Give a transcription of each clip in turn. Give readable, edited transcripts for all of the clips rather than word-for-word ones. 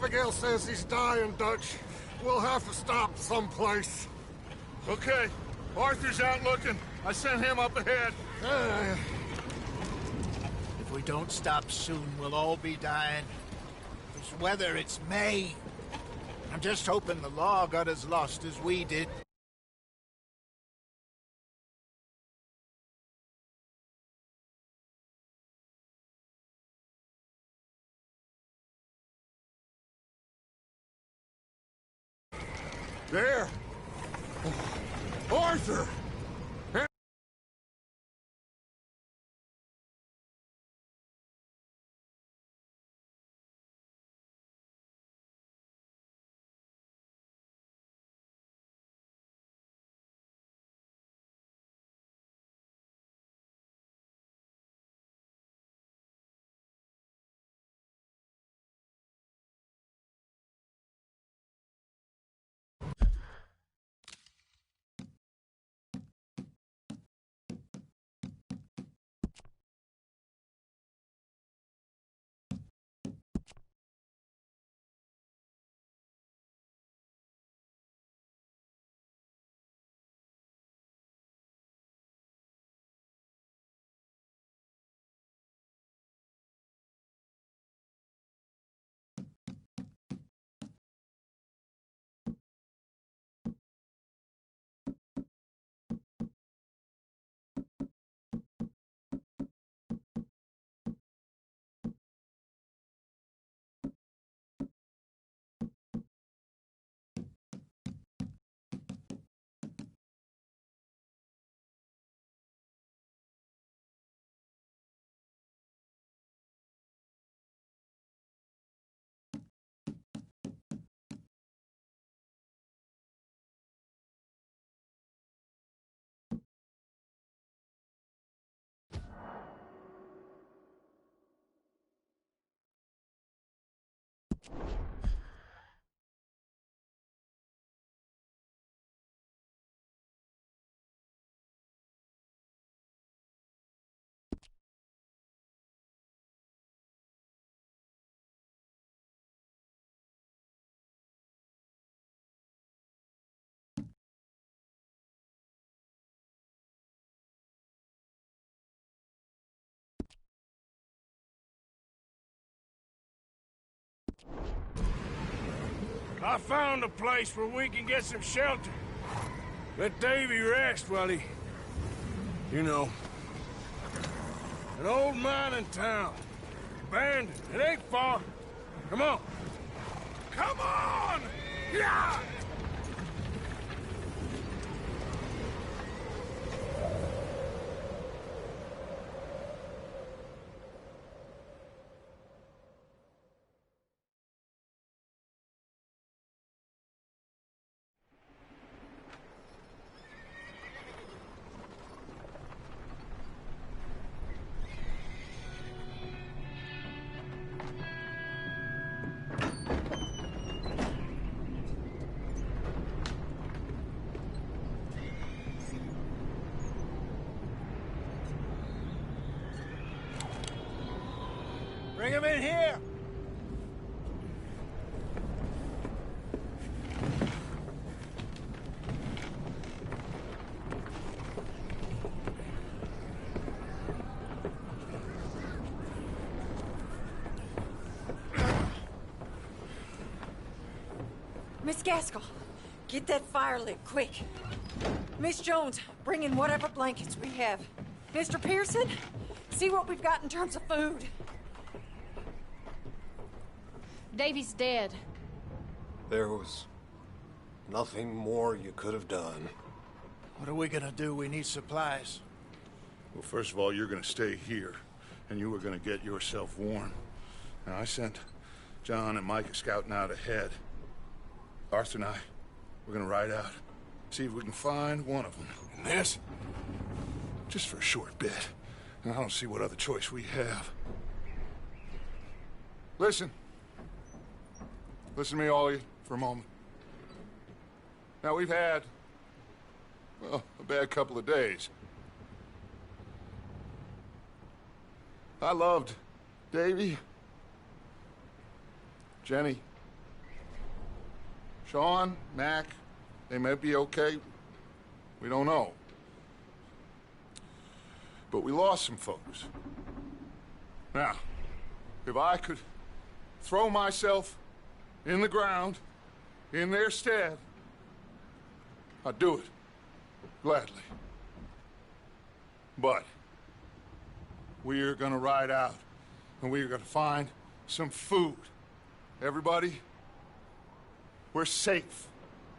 Abigail says he's dying, Dutch. We'll have to stop someplace. Okay. Arthur's out looking. I sent him up ahead. If we don't stop soon, we'll all be dying. This weather, it's May. I'm just hoping the law got as lost as we did. There! Arthur! I found a place where we can get some shelter. Let Davy rest while he... You know. An old mining town. Abandoned. It ain't far. Come on. Come on! Yeah! Bring him in here! Miss Gaskell, get that fire lit, quick. Miss Jones, bring in whatever blankets we have. Mr. Pearson, see what we've got in terms of food. Davy's dead. There was nothing more you could have done. What are we gonna do? We need supplies. Well, first of all, you're gonna stay here, and you were gonna get yourself warm. Now, I sent John and Micah scouting out ahead. Arthur and I, we're gonna ride out, see if we can find one of them. And this, just for a short bit. And I don't see what other choice we have. Listen. Listen to me, all of you, for a moment. Now, we've had, well, a bad couple of days. I loved Davy, Jenny, Sean, Mac, they may be okay. We don't know. But we lost some folks. Now, if I could throw myself in the ground in their stead, I'd do it. Gladly. But we are gonna ride out and we are gonna find some food. Everybody, we're safe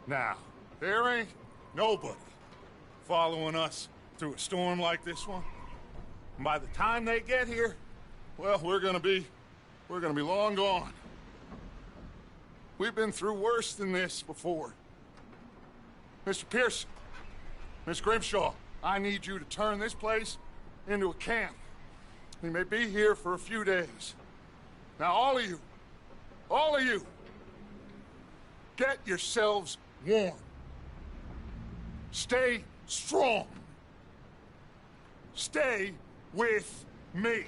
now. There ain't nobody following us through a storm like this one. And by the time they get here, well, we're gonna be long gone. We've been through worse than this before. Mr. Pearson, Miss Grimshaw, I need you to turn this place into a camp. We may be here for a few days. Now, all of you, get yourselves warm. Stay strong. Stay with me.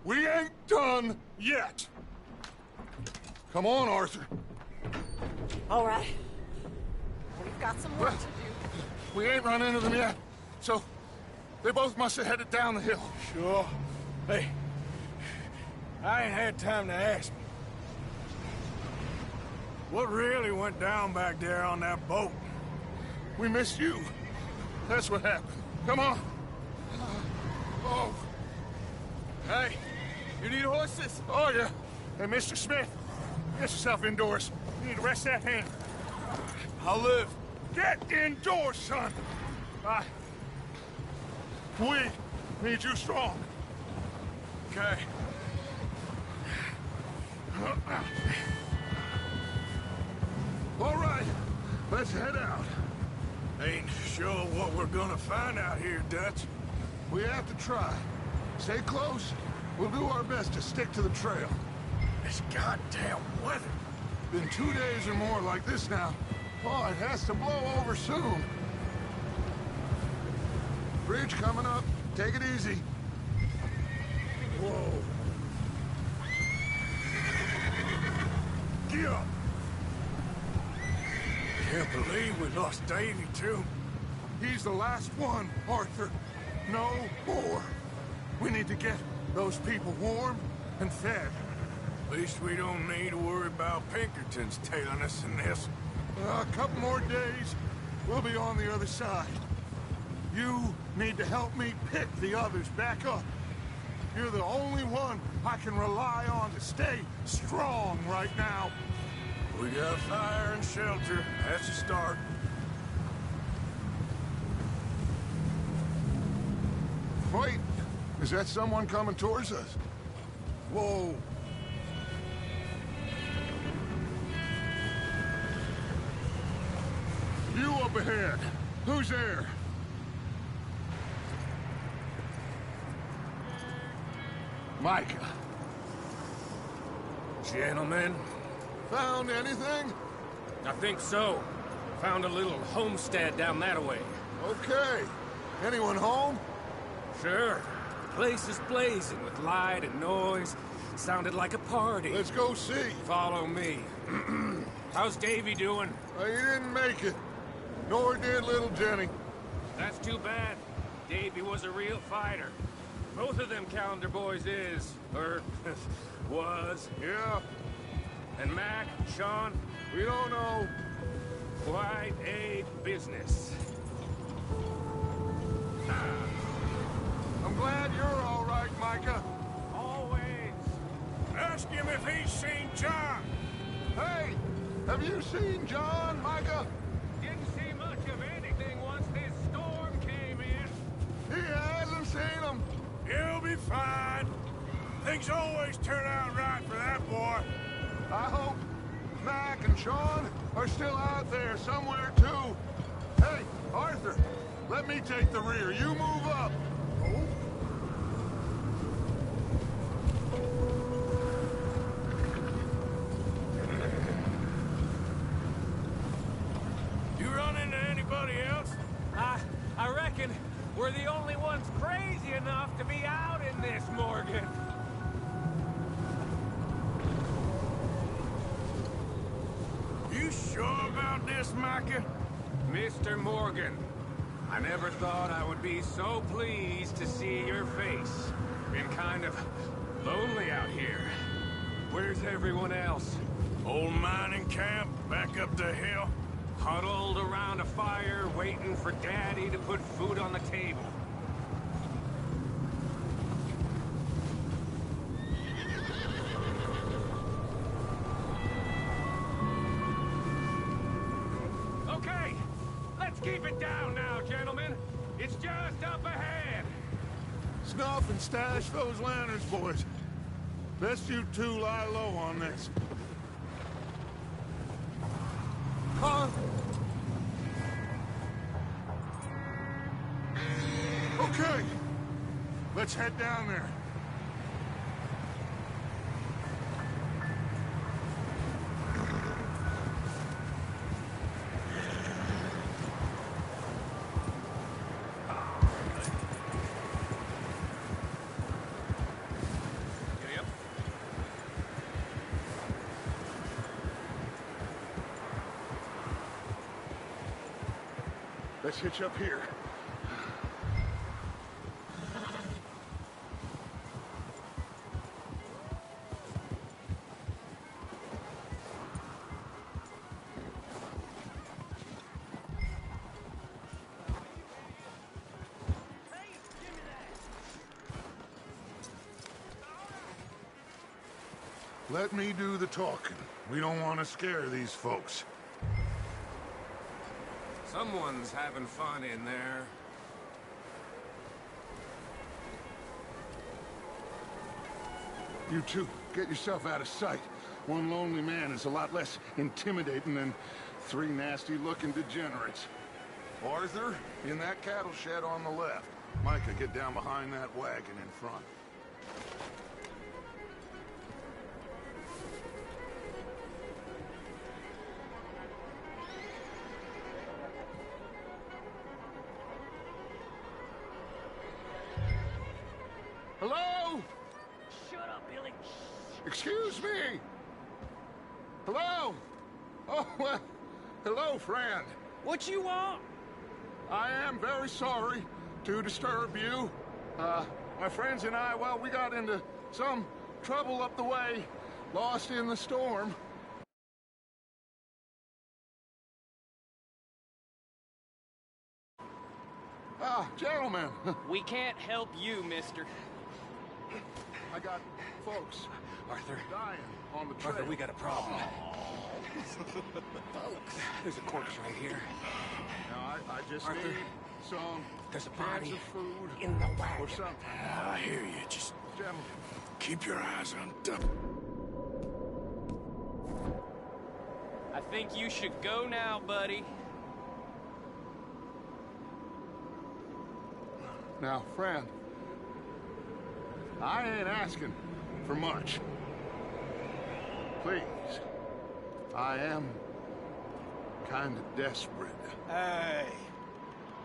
We ain't done yet. Come on, Arthur. All right. We've got some work to do. We ain't run into them yet, so they both must have headed down the hill. Sure. Hey, I ain't had time to ask. What really went down back there on that boat? We missed you. That's what happened. Come on. Oh. Hey, you need horses? Oh, yeah. Hey, Mr. Smith, get yourself indoors. You need to rest that hand. I'll live. Get indoors, son. We need you strong. Okay. All right, let's head out. Ain't sure what we're gonna find out here, Dutch. We have to try. Stay close. We'll do our best to stick to the trail. This goddamn weather. Been 2 days or more like this now. Oh, it has to blow over soon. Bridge coming up. Take it easy. Whoa. Get up. Can't believe we lost Davy, too. He's the last one, Arthur. No more. We need to get those people warm and fed. At least we don't need to worry about Pinkertons tailing us in this. A couple more days, we'll be on the other side. You need to help me pick the others back up. You're the only one I can rely on to stay strong right now. We got fire and shelter. That's a start. Wait, is that someone coming towards us? Whoa. You up ahead. Who's there? Micah. Gentlemen, Found anything? I think so. Found a little homestead down that way. Okay. Anyone home? Sure. Place is blazing with light and noise. Sounded like a party. Let's go see. Follow me. How's Davy doing? He didn't make it. Nor did little Jenny. That's too bad. Davy was a real fighter. Both of them calendar boys is, or was. Yeah, And Mac, Sean, we don't know. quite a business. I'm glad you're all right, Micah. Always. Ask him if he's seen John. Hey, have you seen John, Micah? Didn't see much of anything once this storm came in. He hasn't seen him. He'll be fine. Things always turn out right for that boy. I hope Mac and Sean are still out there somewhere, too. Hey, Arthur, let me take the rear. You move up. You run into anybody else? I reckon we're the only ones crazy enough to be out in this, Morgan. You sure about this, Micah? Mr. Morgan, I never thought I would be so pleased to see your face. Been kind of lonely out here. Where's everyone else? Old mining camp, back up the hill. Huddled around a fire, waiting for Daddy to put food on the table. Okay, let's keep it down now, gentlemen. It's just up ahead. Snuff and stash those lanterns, boys. Best you two lie low on this. Huh? Okay. Let's head down there. Let's hitch up here. Let me do the talking. We don't want to scare these folks. Someone's having fun in there. You two, get yourself out of sight. One lonely man is a lot less intimidating than three nasty-looking degenerates. Arthur, in that cattle shed on the left. Micah, get down behind that wagon in front. Hello? Shut up, Billy. Excuse me? Hello? Oh, well, hello, friend. What you want? I am very sorry to disturb you. My friends and I, well, we got into some trouble up the way, lost in the storm. Gentlemen, We can't help you, mister. I got folks Arthur, dying on the trail. Arthur, we got a problem. Folks, there's a corpse right here. Now, I just Arthur, need some there's a cans body of food in the wagon. or something. I hear you. Just Gentlemen. keep your eyes on top. I think you should go now, buddy. Now, friend, I ain't asking for much. Please, I am kind of desperate. Hey,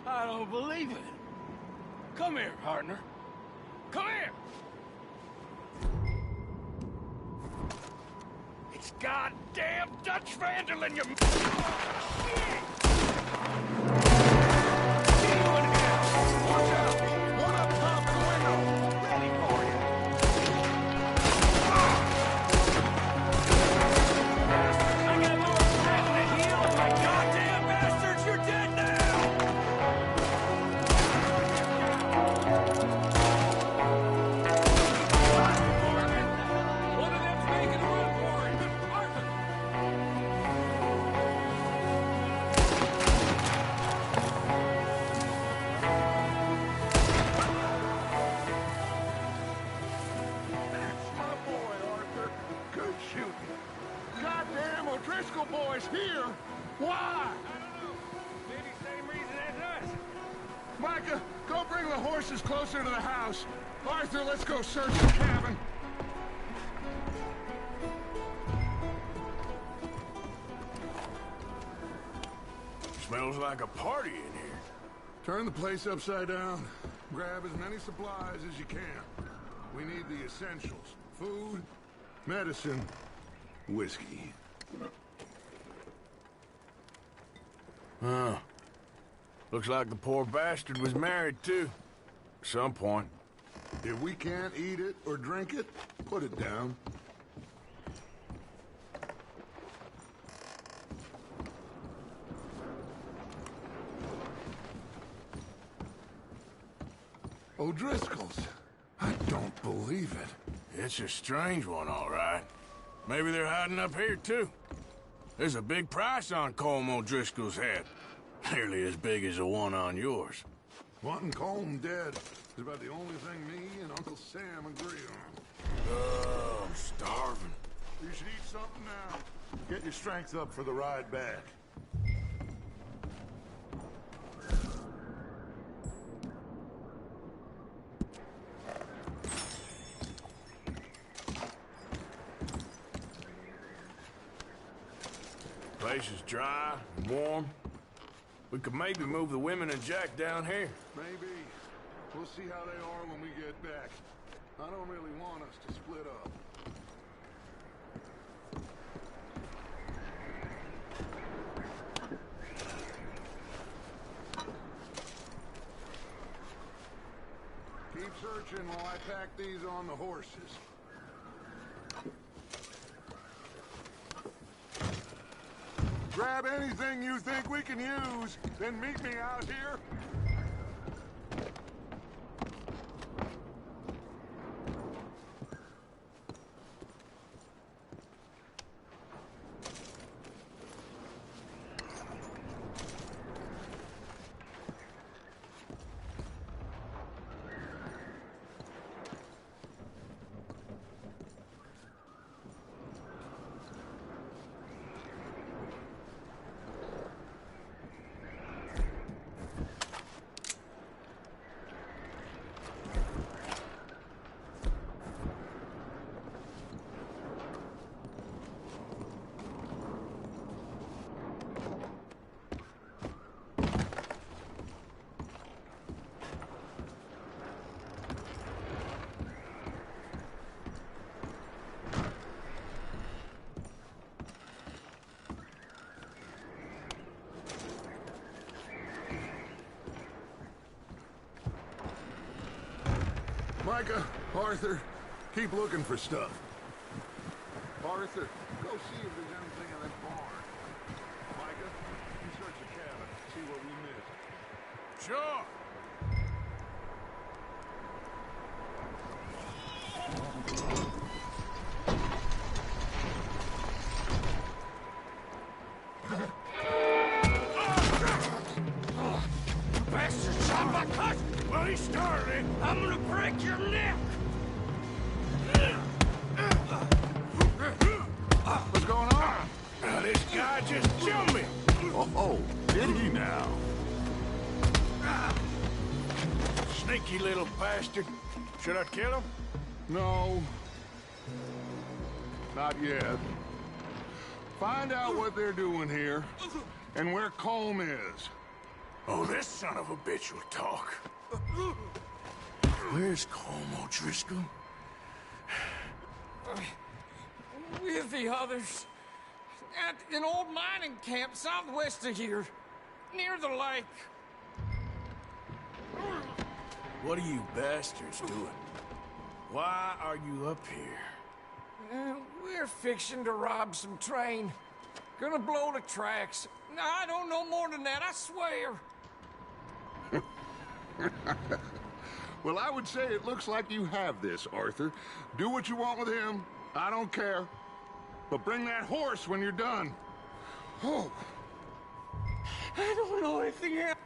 I don't believe it. Come here, partner. Come here. It's goddamn Dutch Vanderlyn, you... Watch out! One up top of the window! Ready for you! I got more threat to heal. My goddamn bastards, you're dead now! One of them's making a run for it. Arthur! My boy, Arthur. Good shooting. Goddamn O'Driscoll boys here! Why? I don't know. Maybe same reason as us. Micah, go bring the horses closer to the house. Arthur, let's go search the cabin. Smells like a party in here. Turn the place upside down. Grab as many supplies as you can. We need the essentials. Food, medicine, whiskey. Huh. Looks like the poor bastard was married, too. At some point. If we can't eat it or drink it, put it down. O'Driscoll's. I don't believe it. It's a strange one, all right. Maybe they're hiding up here, too. There's a big price on Colm O'Driscoll's head. Nearly as big as the one on yours. Wanting Colm dead is about the only thing me and Uncle Sam agree on. Oh, I'm starving. You should eat something now. Get your strength up for the ride back. Place is dry and warm. We could maybe move the women and Jack down here. Maybe. We'll see how they are when we get back. I don't really want us to split up. Keep searching while I pack these on the horses. Grab anything you think we can use, then meet me out here. Micah, Arthur, keep looking for stuff. Arthur, go see if there's anything in that barn. Micah, you search the cabin, see what we missed. Sure. Bastard shot my cut! Well, he started. I'm gonna break your neck! What's going on? This guy just jumped me. Oh, did he now? Sneaky little bastard. Should I kill him? No. Not yet. Find out what they're doing here, and where Colm is. Oh, this son of a bitch will talk. Where's Colm O'Driscoll? With the others. At an old mining camp southwest of here. Near the lake. What are you bastards doing? Why are you up here? We're fixing to rob some train. Gonna blow the tracks. I don't know more than that, I swear. Well, I would say it looks like you have this, Arthur. Do what you want with him. I don't care. But bring that horse when you're done. Oh. I don't know anything else.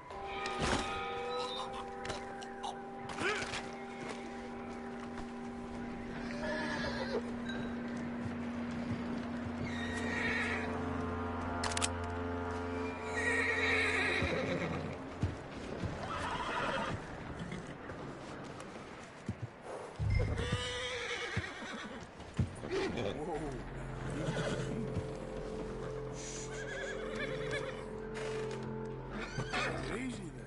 Easy then.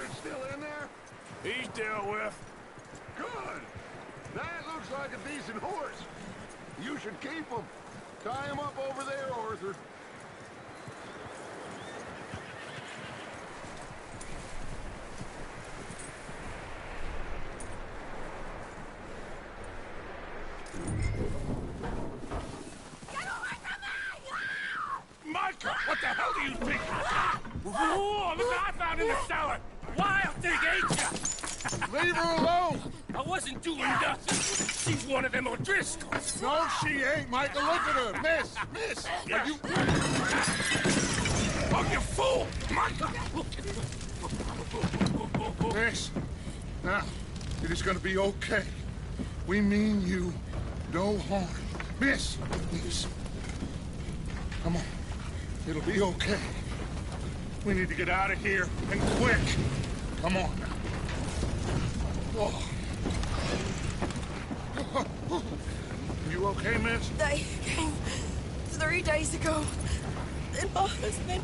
Arthur still in there? He's dealt with. Good. That looks like a decent horse. You should keep him. Tie him up over there, Arthur. Micah, what the hell do you think? Whoa, look what I found in the cellar! Wild thing, ain't ya? Leave her alone! I wasn't doing nothing. She's one of them O'Driscolls. No, she ain't, Micah. Look at her. Miss, are you... Oh, you fool! Micah! Miss, now, it is gonna be okay. We mean you no harm. Miss. Come on. It'll be okay. We need to get out of here, and quick. Come on now. Oh. You okay, miss? They came 3 days ago. And my husband,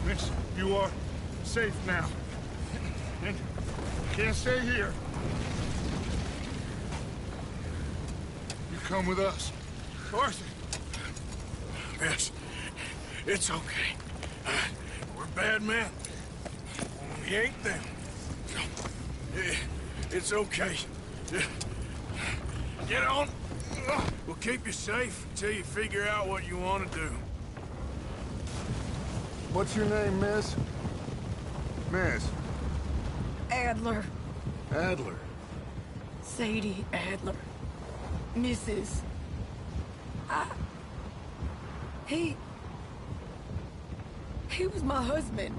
Miss, you are safe now. And you can't stay here. You come with us. Arthur. Miss, it's okay. We're bad men. We ain't them. It's okay. Get on. We'll keep you safe until you figure out what you want to do. What's your name, miss? Miss. Adler. Adler. Sadie Adler. Mrs. He was my husband.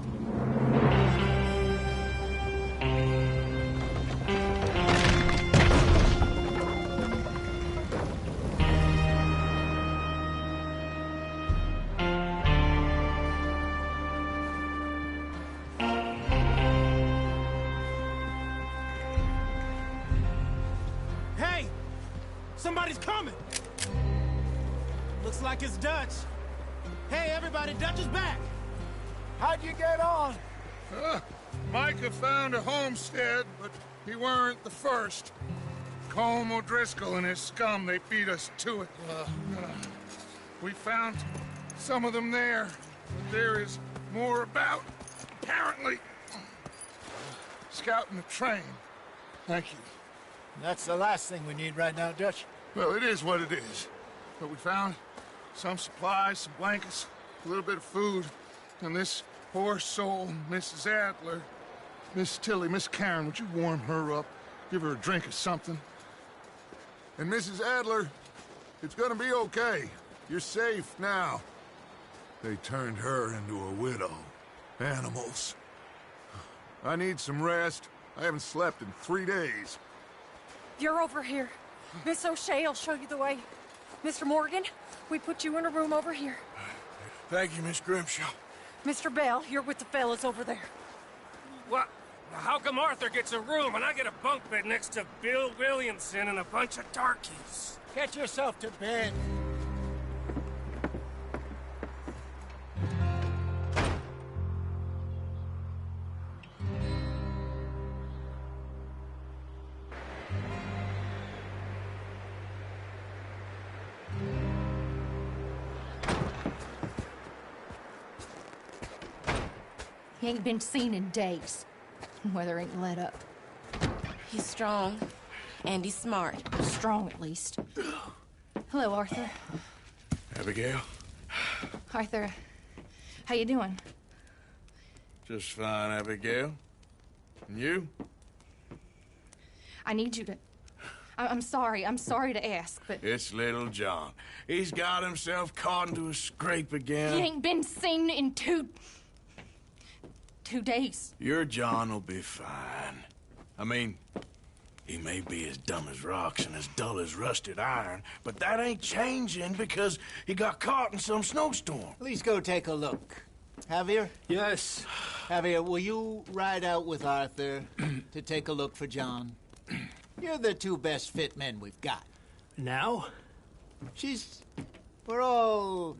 Hey! Somebody's coming! Looks like it's Dutch. Hey, everybody, Dutch is back! How'd you get on? Micah found a homestead, but he weren't the first. Colm O'Driscoll and his scum, they beat us to it. We found some of them there, but there is more about, apparently. Scouting the train. Thank you. That's the last thing we need right now, Dutch. Well, it is what it is. But we found some supplies, some blankets, a little bit of food, and this poor soul, Mrs. Adler. Miss Tilly, Miss Karen, would you warm her up? Give her a drink or something? And Mrs. Adler, it's gonna be okay. You're safe now. They turned her into a widow. Animals. I need some rest. I haven't slept in 3 days. You're over here. Miss O'Shea will show you the way. Mr. Morgan, we put you in a room over here. Thank you, Miss Grimshaw. Mr. Bell, you're with the fellas over there. What? How come Arthur gets a room and I get a bunk bed next to Bill Williamson and a bunch of darkies? Get yourself to bed. He ain't been seen in days. Weather ain't let up. He's strong. And he's smart. Strong, at least. Hello, Arthur. Abigail? Arthur, how you doing? Just fine, Abigail. And you? I need you to... I'm sorry to ask, but... It's little John. He's got himself caught into a scrape again. He ain't been seen in 2 days. Your John will be fine. I mean, he may be as dumb as rocks and as dull as rusted iron, but that ain't changing because he got caught in some snowstorm. Please go take a look. Javier? Yes. Javier, will you ride out with Arthur to take a look for John? You're the 2 best fit men we've got. Now? We're all...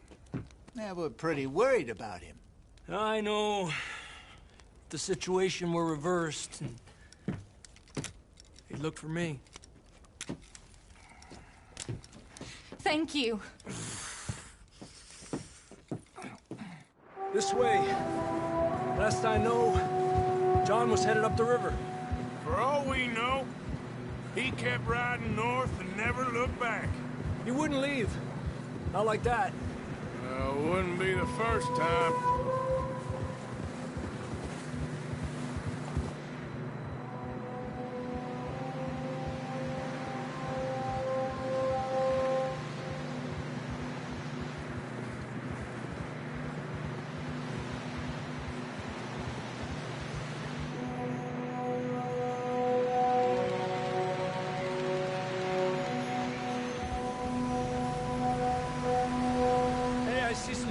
Yeah, we're pretty worried about him. I know. The situation were reversed, and he'd look for me. Thank you. This way. Last I know, John was headed up the river. For all we know, he kept riding north and never looked back. He wouldn't leave. Not like that. Wouldn't be the first time.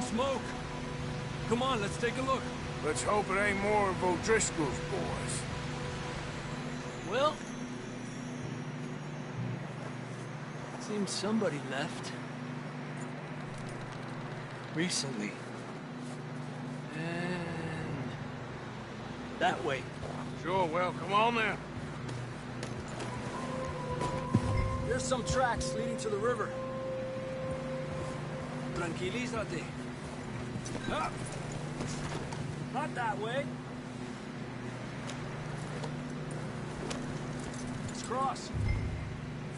Smoke. Come on, let's take a look. Let's hope it ain't more of O'Driscoll's boys. Well, seems somebody left. Recently. And that way. Sure, well, come on then. There's some tracks leading to the river. Tranquilízate. Up. Not that way. Let's cross.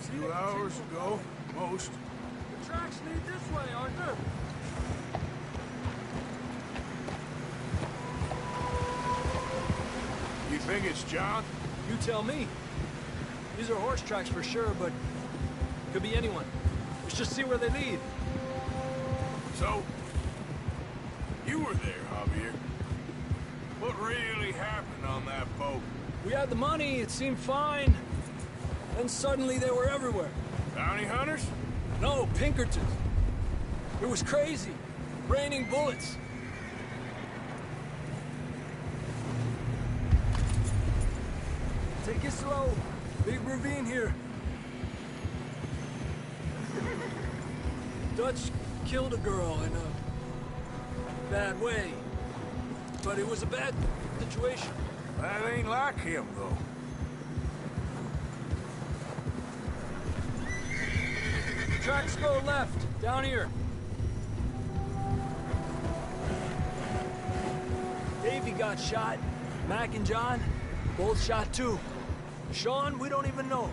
A few hours ago, most. The tracks lead this way, Arthur. You think it's John? You tell me. These are horse tracks for sure, but could be anyone. Let's just see where they lead. So, you were there, Javier. What really happened on that boat? We had the money, it seemed fine. Then suddenly they were everywhere. Bounty hunters? No, Pinkertons. It was crazy. Raining bullets. Take it slow. Big ravine here. Dutch killed a girl in a bad way. But it was a bad situation. That ain't like him, though. Tracks go left, down here. Davey got shot. Mac and John, both shot too. Sean, we don't even know.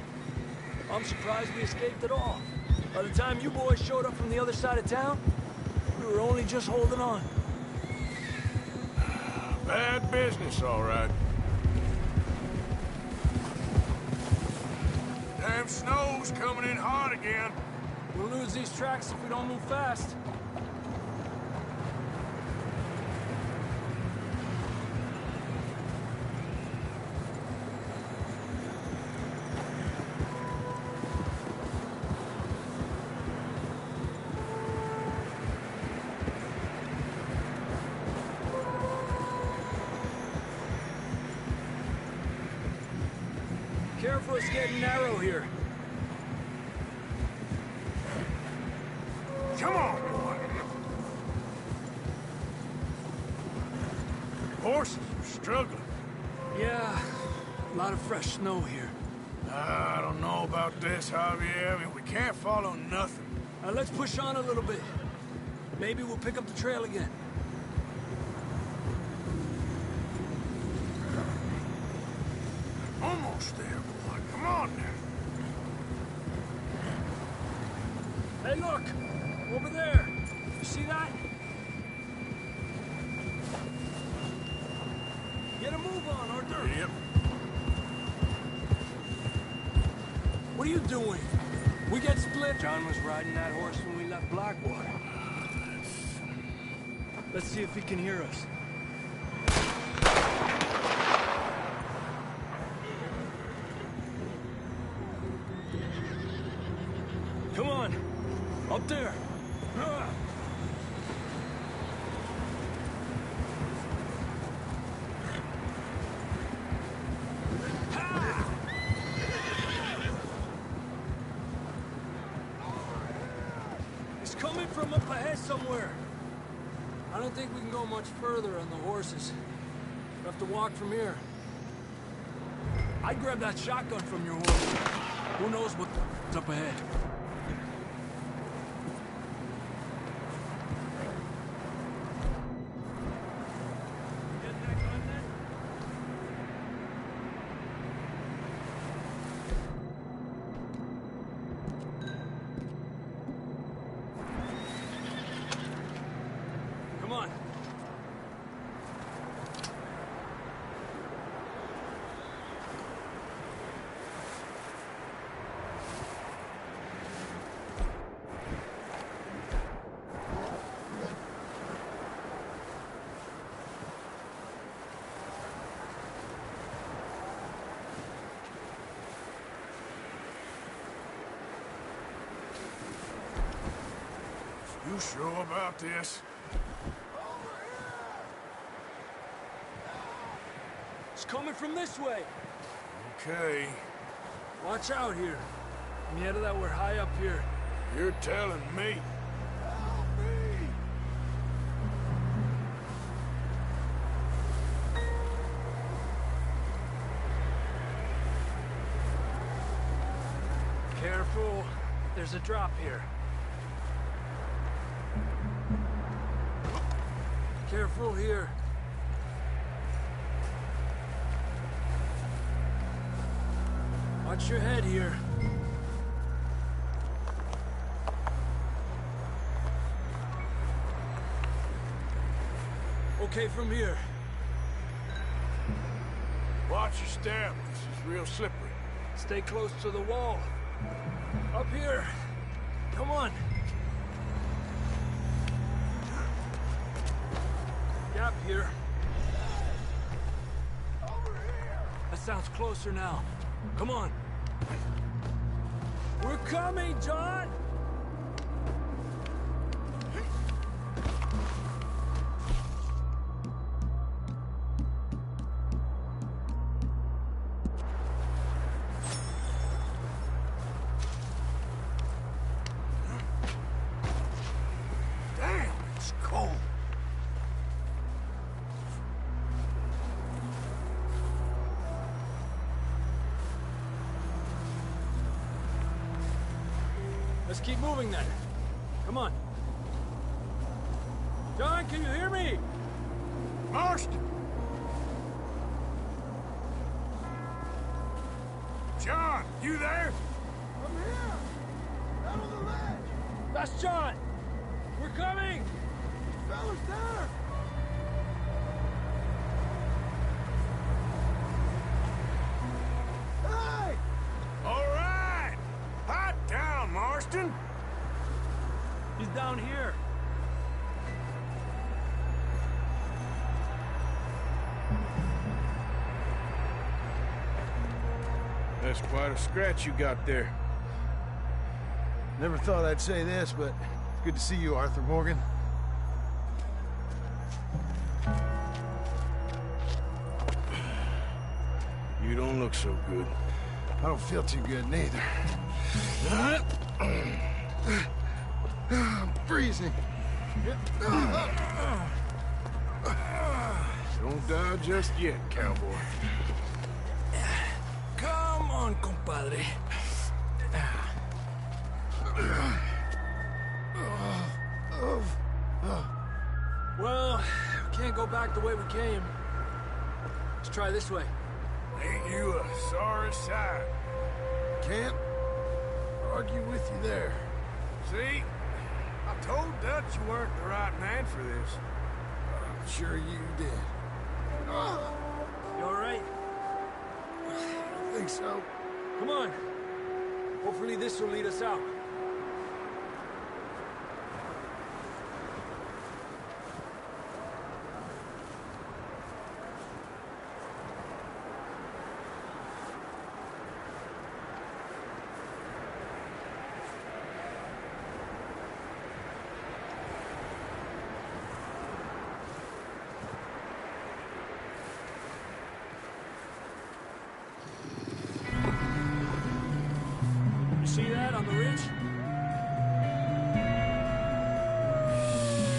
I'm surprised we escaped at all. By the time you boys showed up from the other side of town, we were only just holding on. Bad business, all right. Damn snow's coming in hot again. We'll lose these tracks if we don't move fast. Careful, it's getting narrow here. Come on, boy. Horses are struggling. Yeah, a lot of fresh snow here. I don't know about this, Javier. I mean, we can't follow nothing. Let's push on a little bit. Maybe we'll pick up the trail again. Almost there, boy. Come on now. Hey, look! Over there! You see that? Get a move on, Arthur! Yep. What are you doing? We get split. John was riding that horse when we left Blackwater. Let's see if he can hear us. Come on! Up there! It's coming from up ahead somewhere. I don't think we can go much further on the horses. We'll have to walk from here. I'd grab that shotgun from your horse. Who knows what's up ahead? Come on. You sure about this? It's coming from this way. Okay. Watch out here. Mierda, that we're high up here. You're telling me. Careful. There's a drop here. Careful here. Watch your head here. Okay from here. Watch your step. This is real slippery. Stay close to the wall. Up here. Come on. Gap here. That sounds closer now. Come on. We're coming, John! Damn, it's cold. Let's keep moving then. Come on. John, can you hear me? Marston! John, you there? I'm here! Out on the ledge! That's John! We're coming! Fella's there! Hey! All right! Hot down, Marston! He's down here. That's quite a scratch you got there. Never thought I'd say this, but it's good to see you, Arthur Morgan. You don't look so good. I don't feel too good, neither. I'm freezing. Don't die just yet, cowboy. Come on, compadre. Well, we can't go back the way we came. Let's try this way. Ain't you a sorry sight? Can't argue with you there. See? I told Dutch you weren't the right man for this. I'm sure you did. You all right? I think so. Come on. Hopefully this will lead us out. See that on the ridge?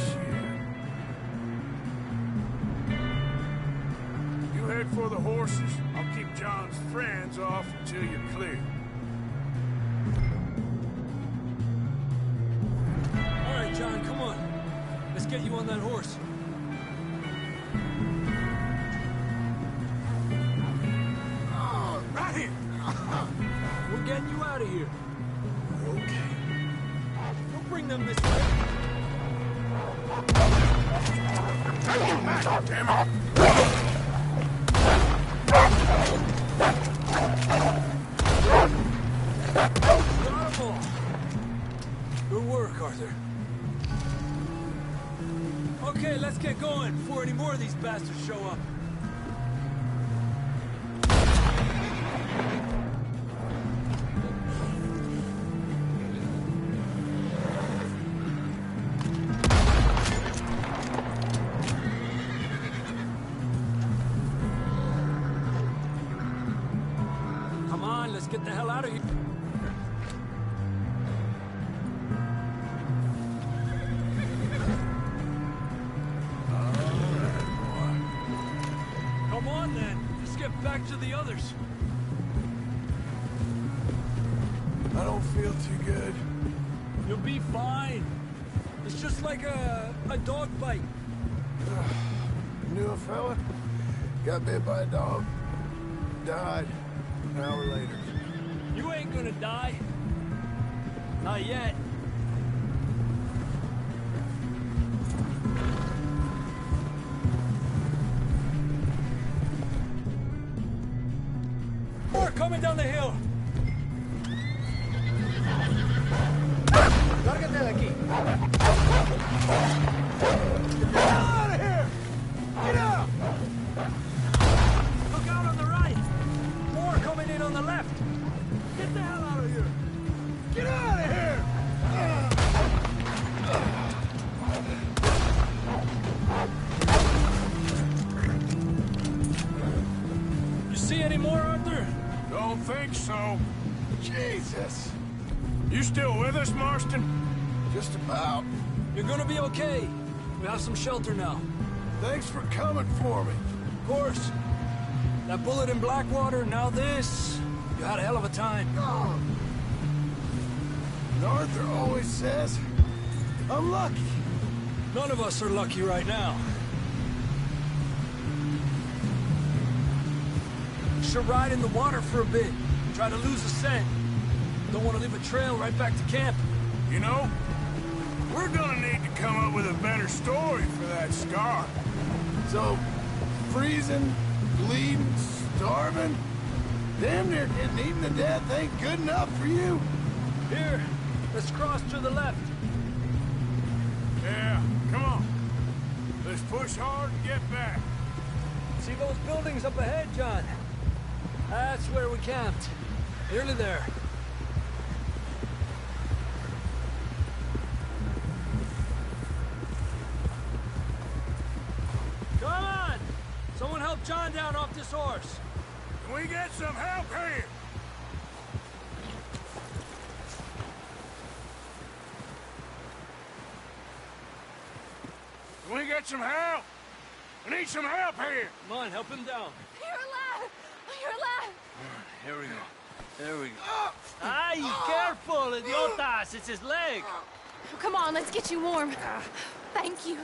Shit. head for the horses. I'll keep John's friends off until you're clear. All right, John, come on. Let's get you on that horse. Oh, right here. We're getting you out of here. Okay. Don't bring them this way. Damn it! Got 'em all. Good work, Arthur. Okay, let's get going before any more of these bastards show up. Come on, let's get the hell out of here. Come on, then. Let's get back to the others. I don't feel too good. You'll be fine. It's just like a dog bite. Knew a fella? Got bit by a dog. Died an hour later. You ain't gonna die. Not yet. More coming down the hill. Lárgate de aquí. Get out of here! Get out! Look out on the right. More coming in on the left. Get the hell out of here! Get out of here! You see any more, Arthur? Don't think so. Jesus. You still with us, Marston? Just about. You're gonna be okay. We have some shelter now. Thanks for coming for me. Of course. That bullet in Blackwater, now this. You had a hell of a time. And Arthur always says, I'm lucky. None of us are lucky right now. Should ride in the water for a bit. Try to lose the scent. Don't want to leave a trail right back to camp. You know, we're gonna need to come up with a better story for that scar. So, freezing, bleeding, starving, damn near getting eaten to death ain't good enough for you? Here, let's cross to the left. Yeah, come on. Let's push hard and get back. See those buildings up ahead, John? That's where we camped. Nearly there. Come on! Someone help John down off this horse. Can we get some help here? Can we get some help? We need some help here. Come on, help him down. You're alive! You're alive! Here we go. There we go. Ay, careful, idiotas! It's his leg. Come on, let's get you warm. Thank you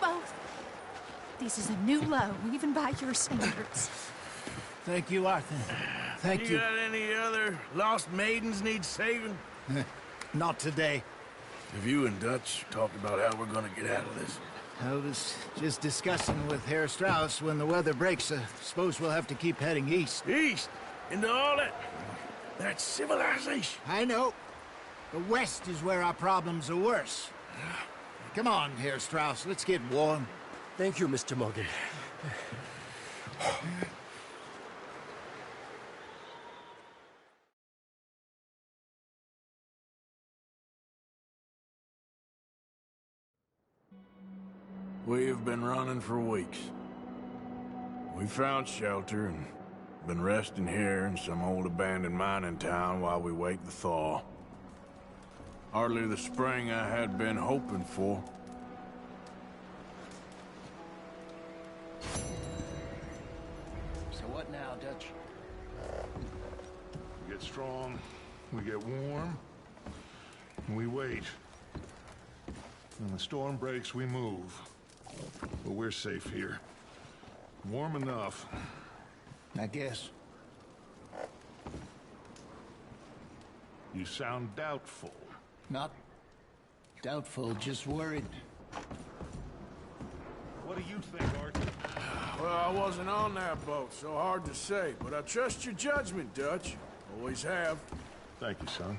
both. This is a new low, even by your standards. Thank you, Arthur. Thank you. You got any other lost maidens need saving? Not today. Have you and Dutch talked about how we're gonna get out of this? I was just discussing with Herr Strauss when the weather breaks. Suppose we'll have to keep heading east. East? Into all that civilization? I know. The west is where our problems are worse. Come on, Herr Strauss, let's get warm. Thank you, Mr. Morgan. We have been running for weeks. We found shelter and been resting here in some old abandoned mining town while we wait the thaw. Hardly the spring I had been hoping for. now, Dutch? We get strong, we get warm, and we wait. When the storm breaks, we move. But we're safe here. Warm enough. I guess. You sound doubtful. Not doubtful, just worried. What do you think, Arthur? Well, I wasn't on that boat, so hard to say, but I trust your judgment, Dutch. Always have. Thank you, son.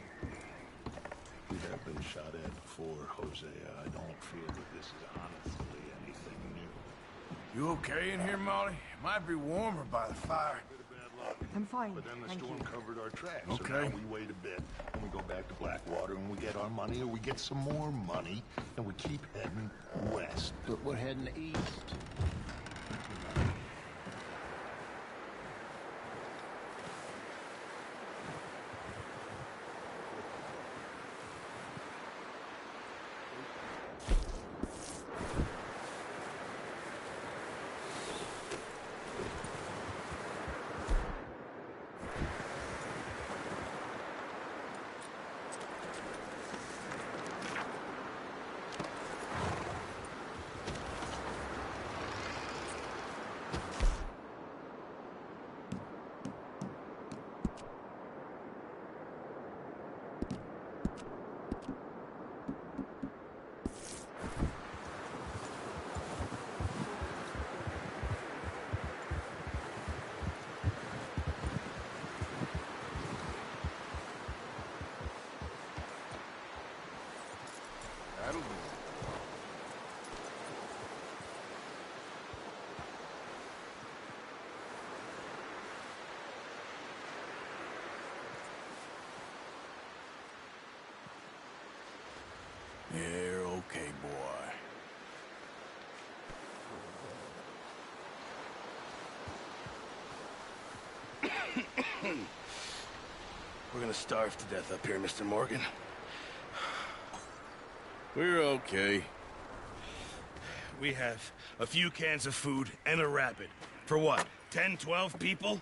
We have been shot at before, Hosea. I don't feel that this is honestly anything new. You okay in here, Molly? It might be warmer by the fire. I'm fine. But then the storm covered our tracks. Okay. So now we wait a bit, and we go back to Blackwater, and we get our money, or we get some more money, and we keep heading west. But we're heading east. That'll do. You're okay, boy. We're gonna starve to death up here, Mr. Morgan. We're okay. We have a few cans of food and a rabbit. For what, 10, 12 people?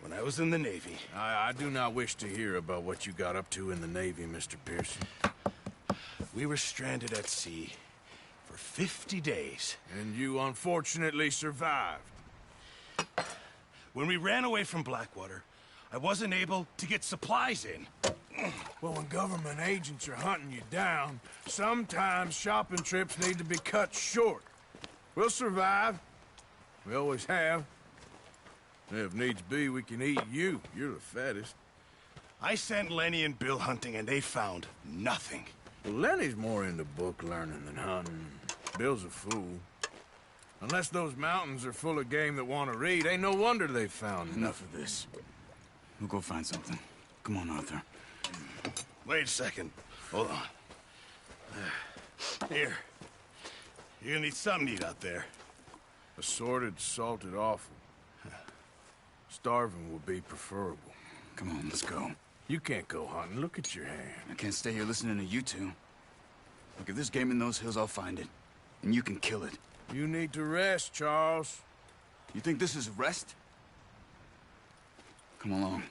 When I was in the Navy... I do not wish to hear about what you got up to in the Navy, Mr. Pearson. We were stranded at sea for 50 days. And you unfortunately survived. When we ran away from Blackwater, I wasn't able to get supplies in. Well, when government agents are hunting you down, sometimes shopping trips need to be cut short. We'll survive. We always have. If needs be, we can eat you. You're the fattest. I sent Lenny and Bill hunting, and they found nothing. Well, Lenny's more into book learning than hunting. Bill's a fool. Unless those mountains are full of game that want to read, ain't no wonder they found Enough of this. We'll go find something. Come on, Arthur. Wait a second. Hold on. Here. You're gonna need something to eat out there. Assorted, salted offal. Starving will be preferable. Come on, let's go. You can't go hunting. Look at your hand. I can't stay here listening to you two. Look, if there's game in those hills, I'll find it. And you can kill it. You need to rest, Charles. You think this is rest? Come along.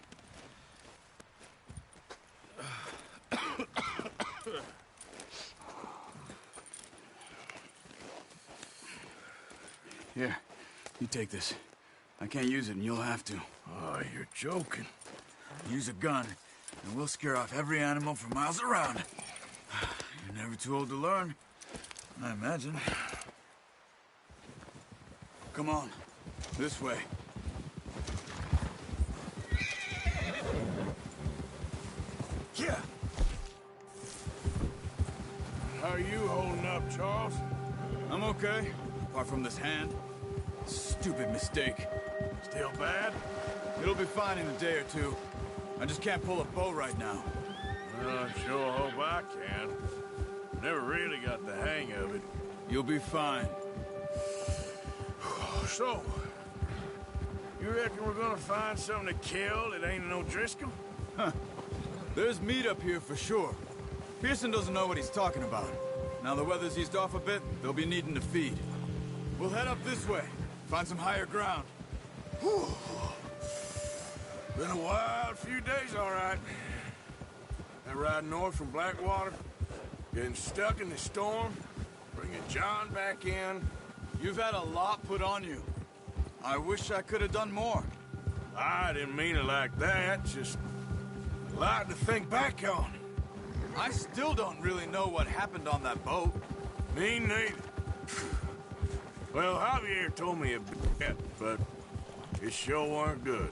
Here, you take this. I can't use it, and you'll have to. Oh, you're joking. Use a gun, and we'll scare off every animal for miles around. You're never too old to learn, I imagine. Come on, this way. Yeah. How are you holding up, Charles? I'm okay, apart from this hand. Stupid mistake. Still bad? It'll be fine in a day or two. I just can't pull a bow right now. I sure hope I can. Never really got the hang of it. You'll be fine. So, you reckon we're gonna find something to kill that ain't no Driscoll? Huh. There's meat up here for sure. Pearson doesn't know what he's talking about. Now the weather's eased off a bit, they'll be needing to feed. We'll head up this way, find some higher ground. Whew. Been a wild few days, all right. That ride north from Blackwater, getting stuck in the storm, bringing John back in. You've had a lot put on you. I wish I could have done more. I didn't mean it like that, just a lot to think back on. I still don't really know what happened on that boat. Me neither. Well, Javier told me a bit, but it sure weren't good.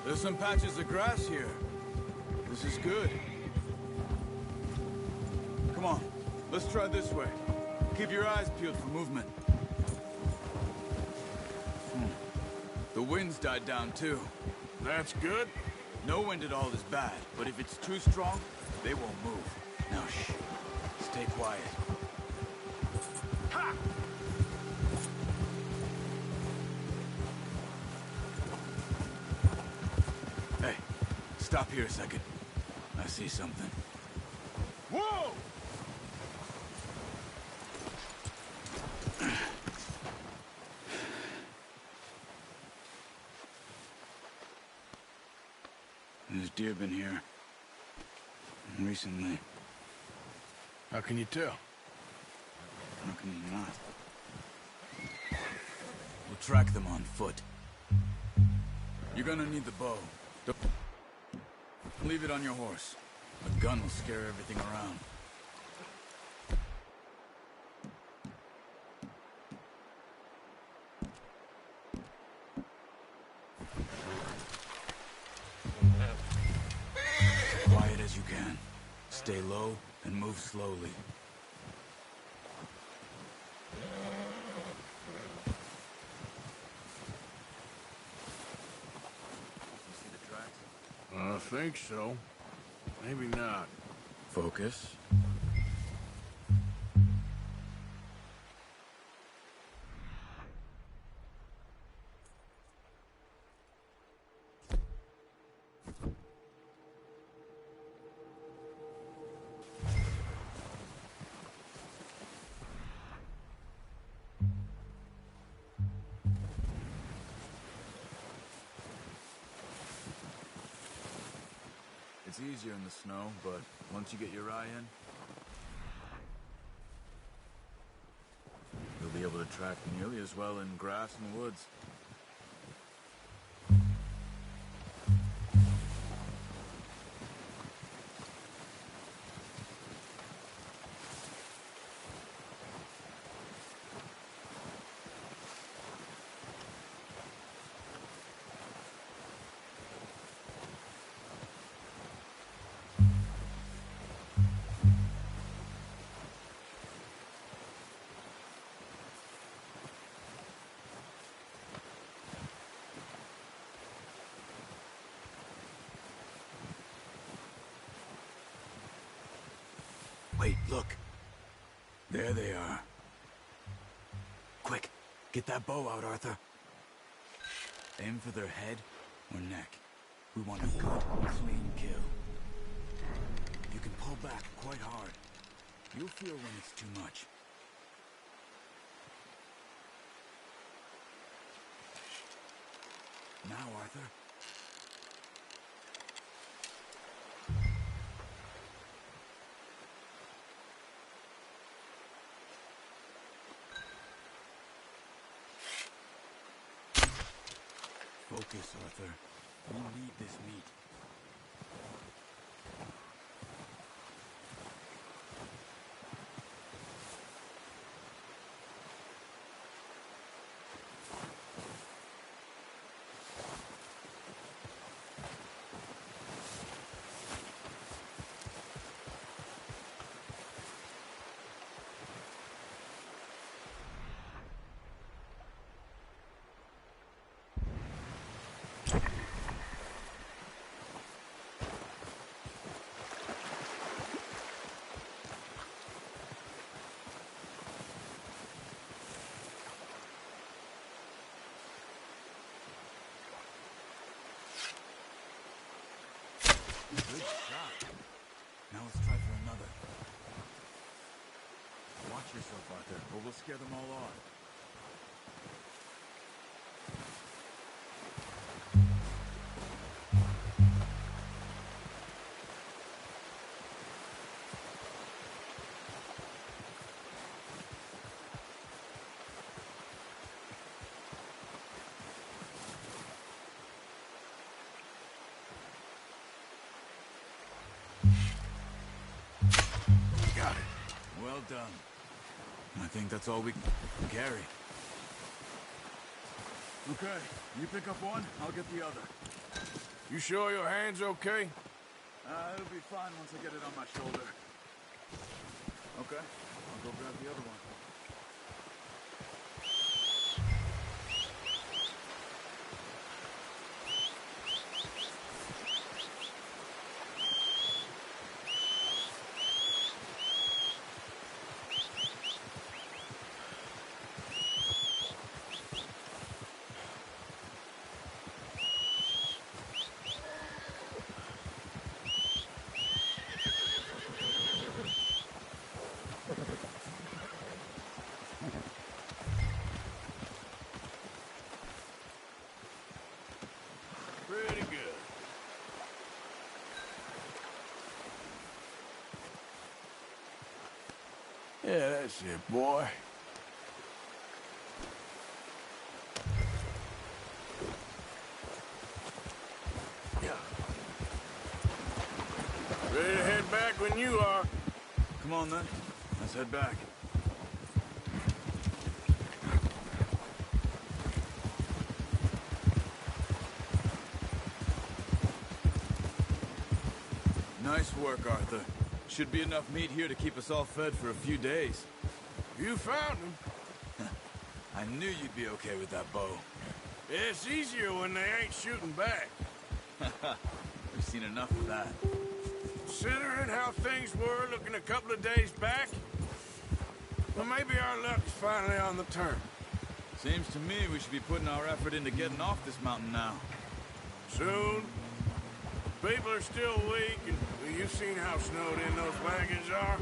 There's some patches of grass here. This is good. Come on, let's try this way. Keep your eyes peeled for movement. The wind's died down too. That's good. No wind at all is bad, but if it's too strong, they won't move. Now shh. Stay quiet. Ha! Hey, stop here a second. I see something. Whoa! There's deer been here. Recently. How can you tell? How can you not? We'll track them on foot. You're gonna need the bow. Don't leave it on your horse. A gun will scare everything around. Quiet as you can. Stay low and move slowly. I think so. Maybe not. Focus. It's easier in the snow, but once you get your eye in, you'll be able to track nearly as well in grass and woods. Wait, look. There they are. Quick, get that bow out, Arthur. Aim for their head or neck. We want a good, clean kill. You can pull back quite hard. You'll feel when it's too much. Now, Arthur. Focus, Arthur. We need this meat. Good shot. Now let's try for another. Watch yourself out there, or we'll scare them all off. Got it. Well done. I think that's all we can carry. Okay, you pick up one, I'll get the other. You sure your hand's okay? It'll be fine once I get it on my shoulder. Okay, I'll go grab the other one. Pretty good. Yeah, that's it, boy. Yeah. Ready to head back when you are. Come on, then. Let's head back. Nice work, Arthur. Should be enough meat here to keep us all fed for a few days. You found him. I knew you'd be okay with that bow. It's easier when they ain't shooting back. We've seen enough of that. Considering how things were looking a couple of days back, well, maybe our luck's finally on the turn. Seems to me we should be putting our effort into getting off this mountain now. Soon. People are still weak, and well, you've seen how snowed in those wagons are.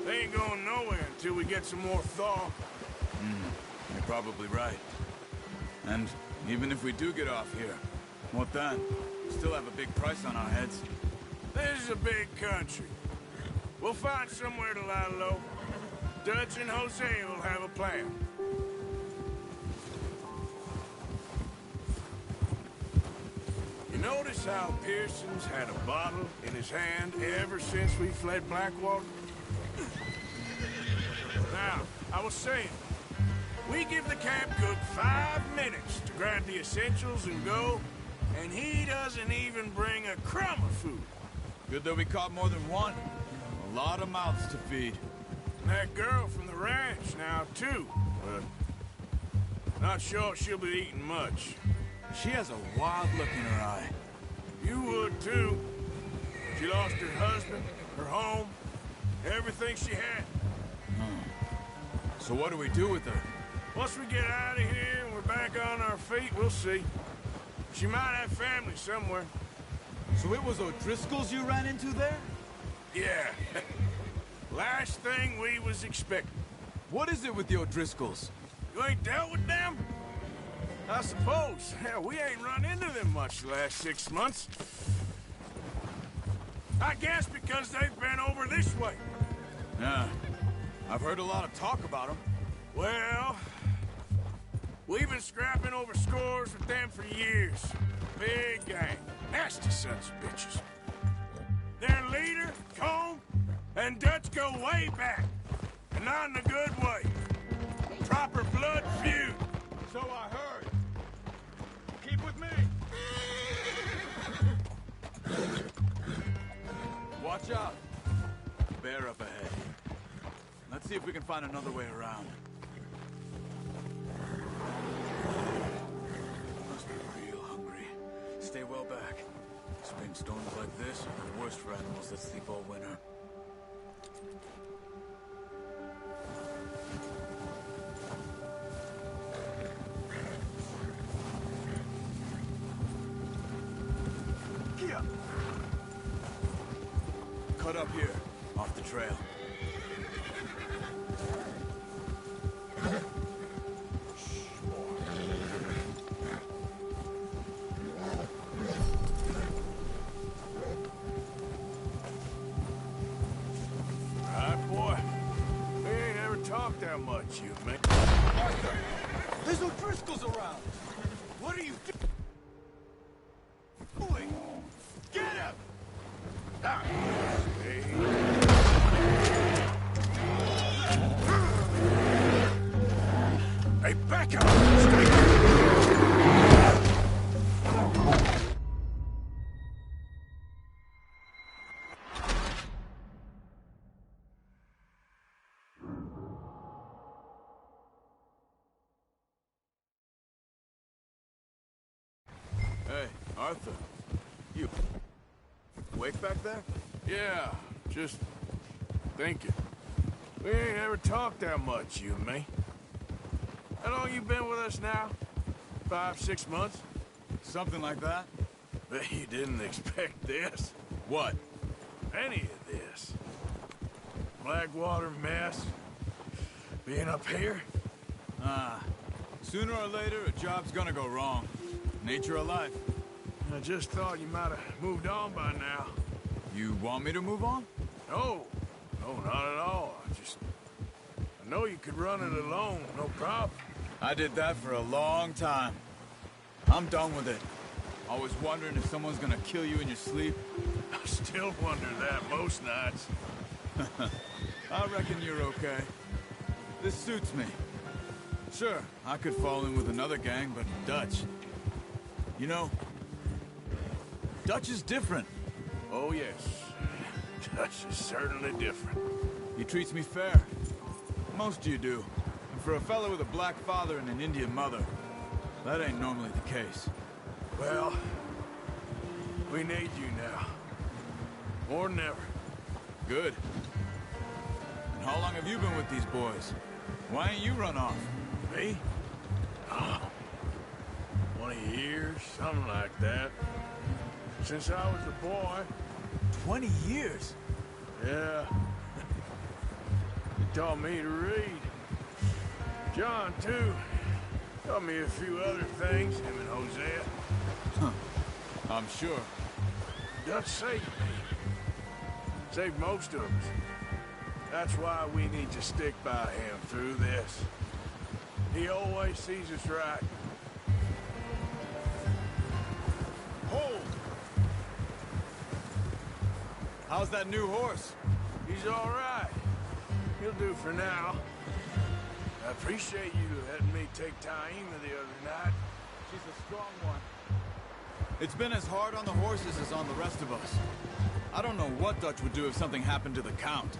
They ain't going nowhere until we get some more thaw. You're probably right. And even if we do get off here, what then? We still have a big price on our heads. This is a big country. We'll find somewhere to lie low. Dutch and Jose will have a plan. You notice how Pearson's had a bottle in his hand ever since we fled Blackwater? Now, I was saying, we give the camp cook 5 minutes to grab the essentials and go, and he doesn't even bring a crumb of food. Good that we caught more than one. A lot of mouths to feed. And that girl from the ranch now, too. But not sure she'll be eating much. She has a wild look in her eye. You would, too. She lost her husband, her home, everything she had. So what do we do with her? Once we get out of here and we're back on our feet, we'll see. She might have family somewhere. So it was O'Driscoll's you ran into there? Yeah. Last thing we was expecting. What is it with the O'Driscolls? You ain't dealt with them? I suppose. Hell, we ain't run into them much the last 6 months. I guess because they've been over this way. Yeah. I've heard a lot of talk about them. Well, we've been scrapping over scores with them for years. Big gang. Nasty sons of bitches. Their leader, Cone, and Dutch go way back. And not in a good way. Proper blood feud. So I heard. Keep with me. Watch out. Bear up ahead. Let's see if we can find another way around. Must be real hungry. And storms like this are the worst for animals that sleep all winter. Cut up here, off the trail. That much, you man. Arthur! There's O'Driscolls around! What are you doing? Get him! Ah. Hey, back up! Stay Hey, Arthur. You awake back there? Yeah, just thinking. We ain't ever talked that much, you and me. How long you been with us now? 5, 6 months? Something like that. Bet you didn't expect this. What? Any of this. Blackwater mess. Being up here? Sooner or later, a job's gonna go wrong. Nature of life. I just thought you might have moved on by now. You want me to move on? No. No, not at all. I know you could run it alone, no problem. I did that for a long time. I'm done with it. Always wondering if someone's gonna kill you in your sleep. I still wonder that most nights. I reckon you're okay. This suits me. Sure, I could fall in with another gang, but Dutch. You know, Dutch is different. Oh, yes. Dutch is certainly different. He treats me fair. Most of you do. And for a fellow with a black father and an Indian mother, that ain't normally the case. Well, we need you now. More than ever. Good. And how long have you been with these boys? Why ain't you run off? Me? Oh, 20 years, something like that. Since I was a boy. 20 years? Yeah. He taught me to read. John, too. Taught me a few other things, him and Hosea. Huh. I'm sure. Dutch saved me. Saved most of us. That's why we need to stick by him through this. He always sees us right. Hold! How's that new horse? He's all right. He'll do for now. I appreciate you letting me take Taima the other night. She's a strong one. It's been as hard on the horses as on the rest of us. I don't know what Dutch would do if something happened to the Count.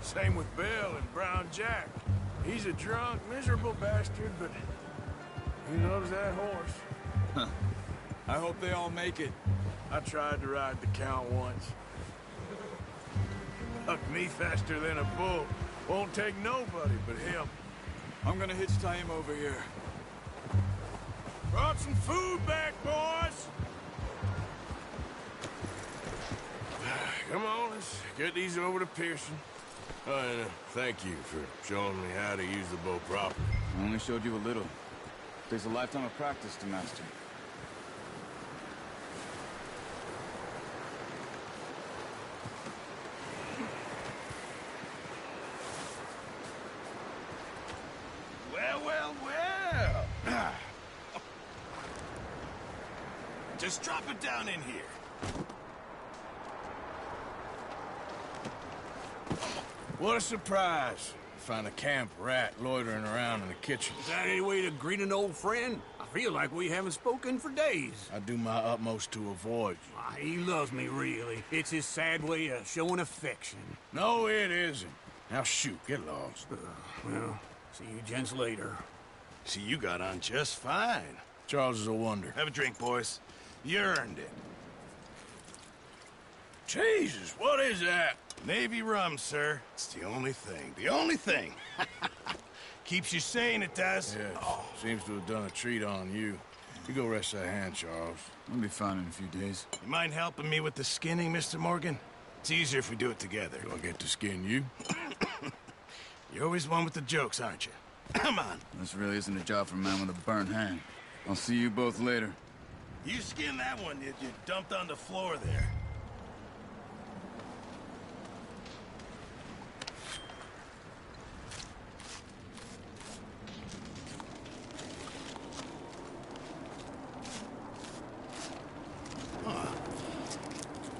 Same with Bill and Brown Jack. He's a drunk, miserable bastard, but he loves that horse. Huh. I hope they all make it. I tried to ride the Count once. Hucked me faster than a bull. Won't take nobody but him. I'm gonna hitch Taima over here. Brought some food back, boys! Come on, let's get these over to Pearson. Oh, and thank you for showing me how to use the bow properly. I only showed you a little. Takes a lifetime of practice to master. Well, well, well! Just drop it down in here. What a surprise. Find a camp rat loitering around in the kitchen. Is that any way to greet an old friend? I feel like we haven't spoken for days. I do my utmost to avoid you. He loves me, really. It's his sad way of showing affection. No, it isn't. Now shoot, get lost. Well, see you gents later. See, you got on just fine. Charles is a wonder. Have a drink, boys. You earned it. Jesus, what is that? Navy rum, sir. It's the only thing. The only thing. Keeps you sane, it does. Yeah, seems to have done a treat on you. You go rest that hand, Charles. I'll be fine in a few days. You mind helping me with the skinning, Mr. Morgan? It's easier if we do it together. Do I get to skin you? You're always one with the jokes, aren't you? Come on. This really isn't a job for a man with a burnt hand. I'll see you both later. You skinned that one you dumped on the floor there.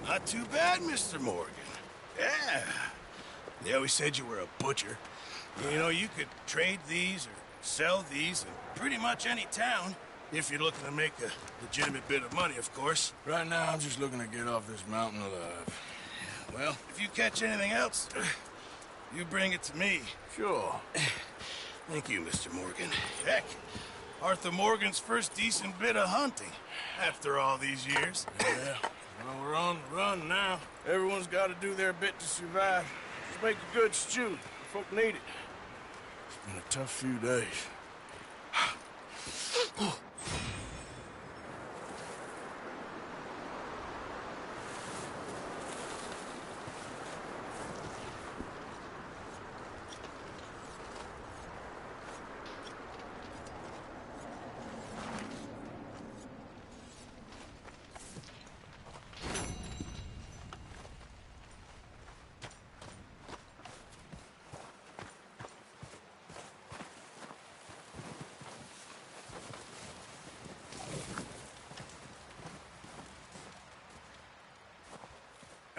Not too bad, Mr. Morgan. Yeah. They always said you were a butcher. You know, you could trade these or sell these in pretty much any town, if you're looking to make a legitimate bit of money, of course. Right now, I'm just looking to get off this mountain alive. Well, if you catch anything else, you bring it to me. Sure. Thank you, Mr. Morgan. Heck, Arthur Morgan's first decent bit of hunting after all these years. Yeah. Well, we're on the run now. Everyone's got to do their bit to survive. Just make a good stew. Folk need it. It's been a tough few days.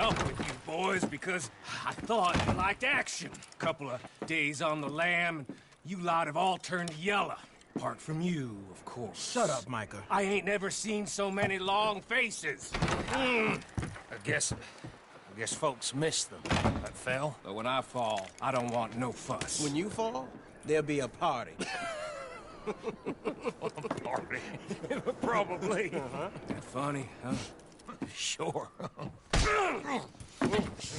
Up with you boys because I thought you liked action. Couple of days on the lam, and you lot have all turned yellow. Apart from you, of course. Shut up, Micah. I ain't never seen so many long faces. I guess folks miss them. That fell. But when I fall, I don't want no fuss. When you fall, there'll be a party. A party? Probably. That funny, huh? Sure.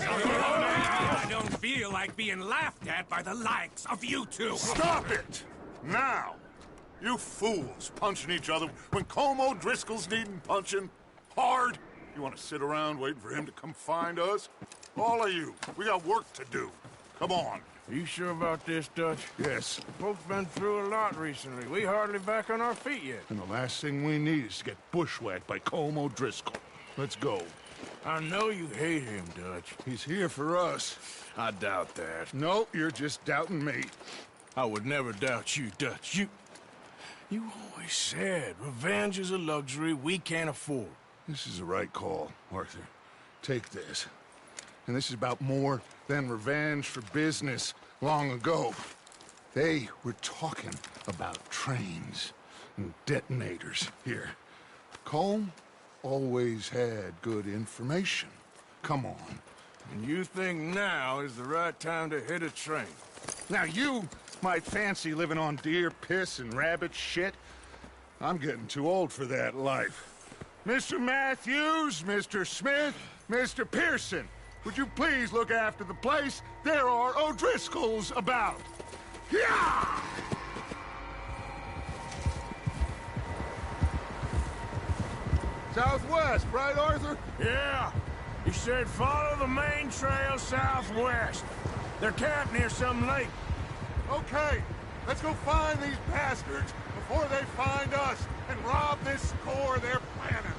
I don't feel like being laughed at by the likes of you two. Stop it! Now! You fools punching each other when Colm O'Driscoll's needing punching. Hard! You want to sit around waiting for him to come find us? All of you, we got work to do. Come on. Are you sure about this, Dutch? Yes. Folks been through a lot recently. We hardly back on our feet yet. And the last thing we need is to get bushwhacked by Colm O'Driscoll. Let's go. I know you hate him, Dutch. He's here for us. I doubt that. No, you're just doubting me. I would never doubt you, Dutch. You always said revenge is a luxury we can't afford. This is the right call, Arthur. Take this. And this is about more than revenge for business long ago. They were talking about trains and detonators here. Colm always had good information. Come on. And you think now is the right time to hit a train? Now you might fancy living on deer piss and rabbit shit. I'm getting too old for that life. Mr. Matthews, Mr. Smith, Mr. Pearson, would you please look after the place? There are O'Driscolls about. Yeah! Southwest, right, Arthur? Yeah. He said follow the main trail southwest. They're camped near some lake. Okay, let's go find these bastards before they find us and rob this score they're planning.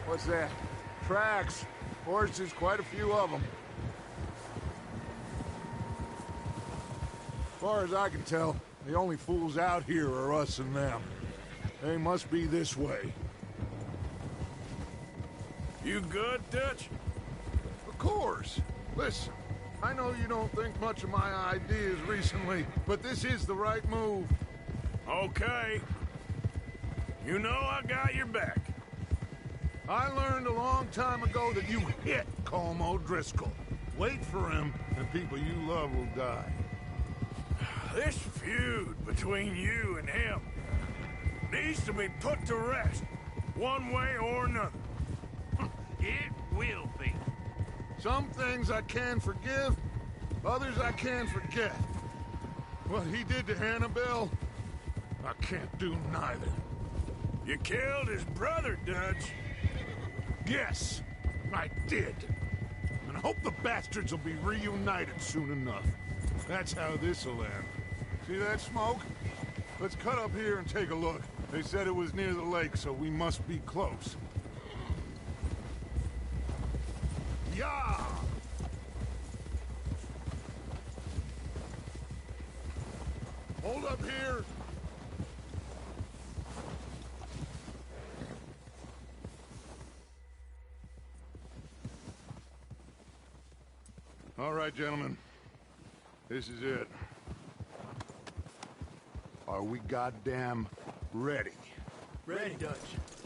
What's that? Tracks. Horses, quite a few of them. As far as I can tell, the only fools out here are us and them. They must be this way. You good, Dutch? Of course. Listen, I know you don't think much of my ideas recently, but this is the right move. Okay. You know I got your back. I learned a long time ago that you hit Colm O'Driscoll. Wait for him, and people you love will die. This feud between you and him needs to be put to rest, one way or another. It will be. Some things I can forgive, others I can forget. What he did to Annabelle, I can't do neither. You killed his brother, Dutch. Yes, I did. And I hope the bastards will be reunited soon enough. That's how this'll end. See that smoke? Let's cut up here and take a look. They said it was near the lake, so we must be close. Yeah! Hold up here. All right, gentlemen. This is it. Are we goddamn ready? Ready, Dutch.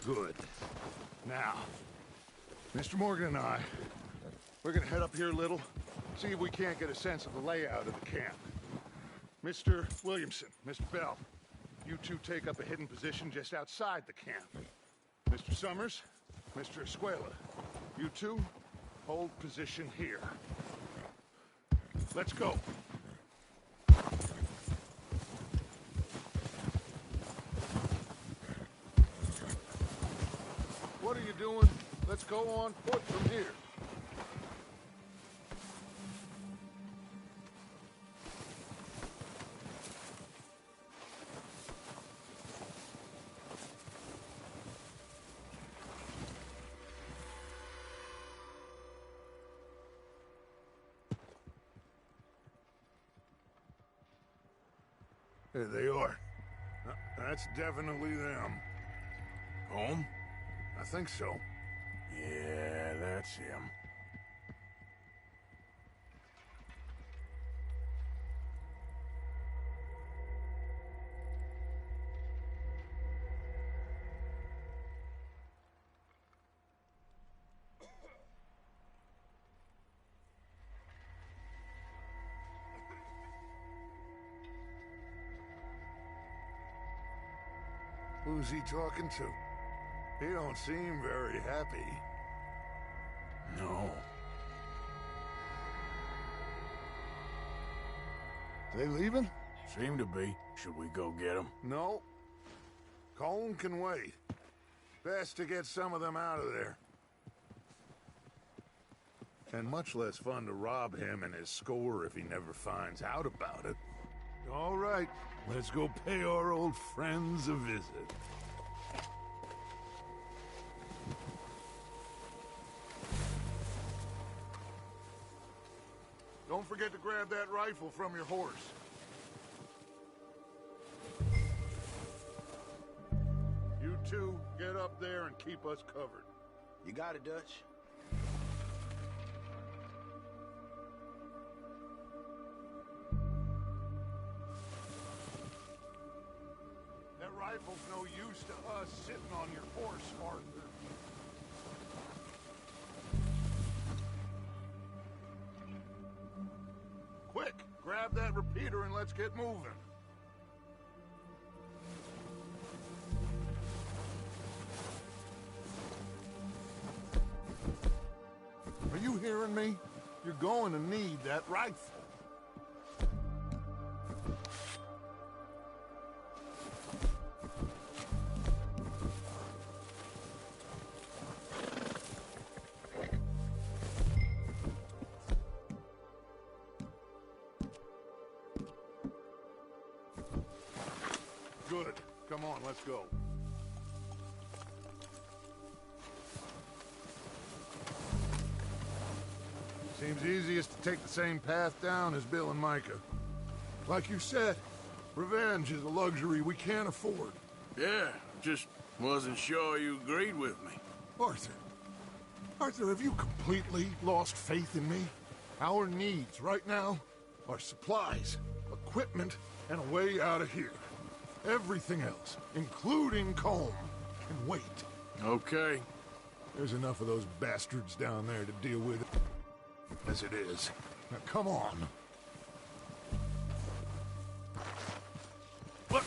Good. Now, Mr. Morgan and I, we're gonna head up here a little, see if we can't get a sense of the layout of the camp. Mr. Williamson, Mr. Bell, you two take up a hidden position just outside the camp. Mr. Summers, Mr. Escuela, you two hold position here. Let's go. What are you doing? Let's go on foot from here. There they are. That's definitely them. Home? I think so. Yeah, that's him. Who's he talking to? He don't seem very happy. No. They leaving? Seem to be. Should we go get them? No. Colm can wait. Best to get some of them out of there. And much less fun to rob him and his score if he never finds out about it. All right, let's go pay our old friends a visit. Don't forget to grab that rifle from your horse. You two, get up there and keep us covered. You got it, Dutch. That rifle's no use to us sitting on your horse, Arthur. Quick, grab that repeater and let's get moving. Are you hearing me? You're going to need that rifle. Good. Come on, let's go. Seems easiest to take the same path down as Bill and Micah. Like you said, revenge is a luxury we can't afford. Yeah, just wasn't sure you agreed with me. Arthur, have you completely lost faith in me? Our needs right now are supplies, equipment, and a way out of here. Everything else, including Colm, can wait. Okay. There's enough of those bastards down there to deal with as it is. Now come on. What?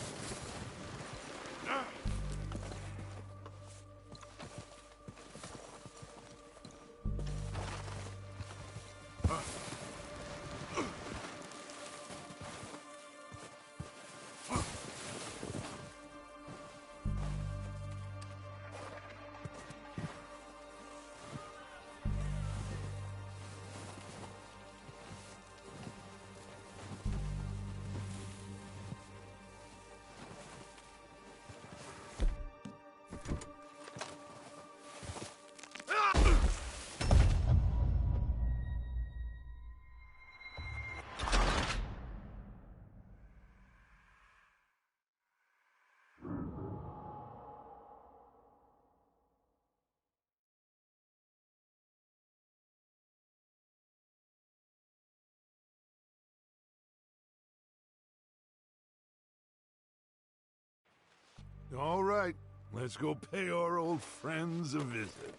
All right, let's go pay our old friends a visit.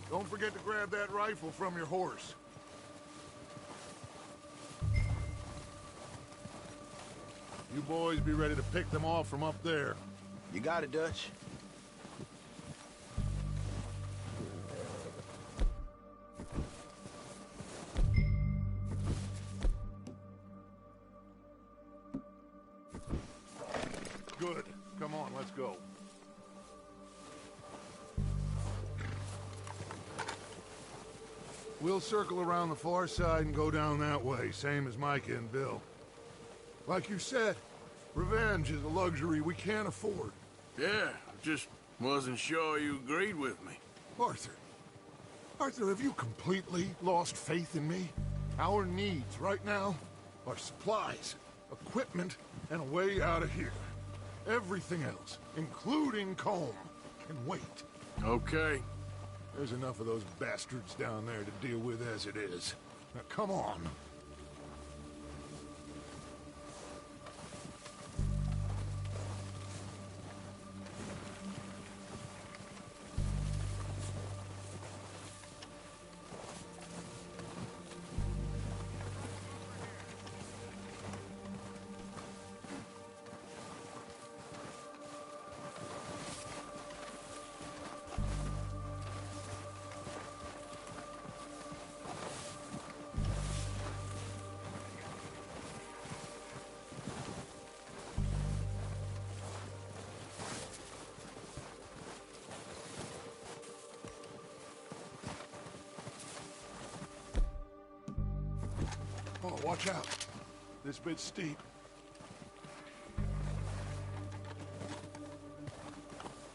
Don't forget to grab that rifle from your horse. You boys be ready to pick them off from up there. You got it, Dutch. Good. Come on, let's go. We'll circle around the far side and go down that way, same as Micah and Bill. Like you said, revenge is a luxury we can't afford. Yeah, just wasn't sure you agreed with me. Arthur. Arthur, have you completely lost faith in me? Our needs right now are supplies, equipment, and a way out of here. Everything else, including Colm, can wait. Okay. There's enough of those bastards down there to deal with as it is. Now come on. Oh, watch out. This bit's steep.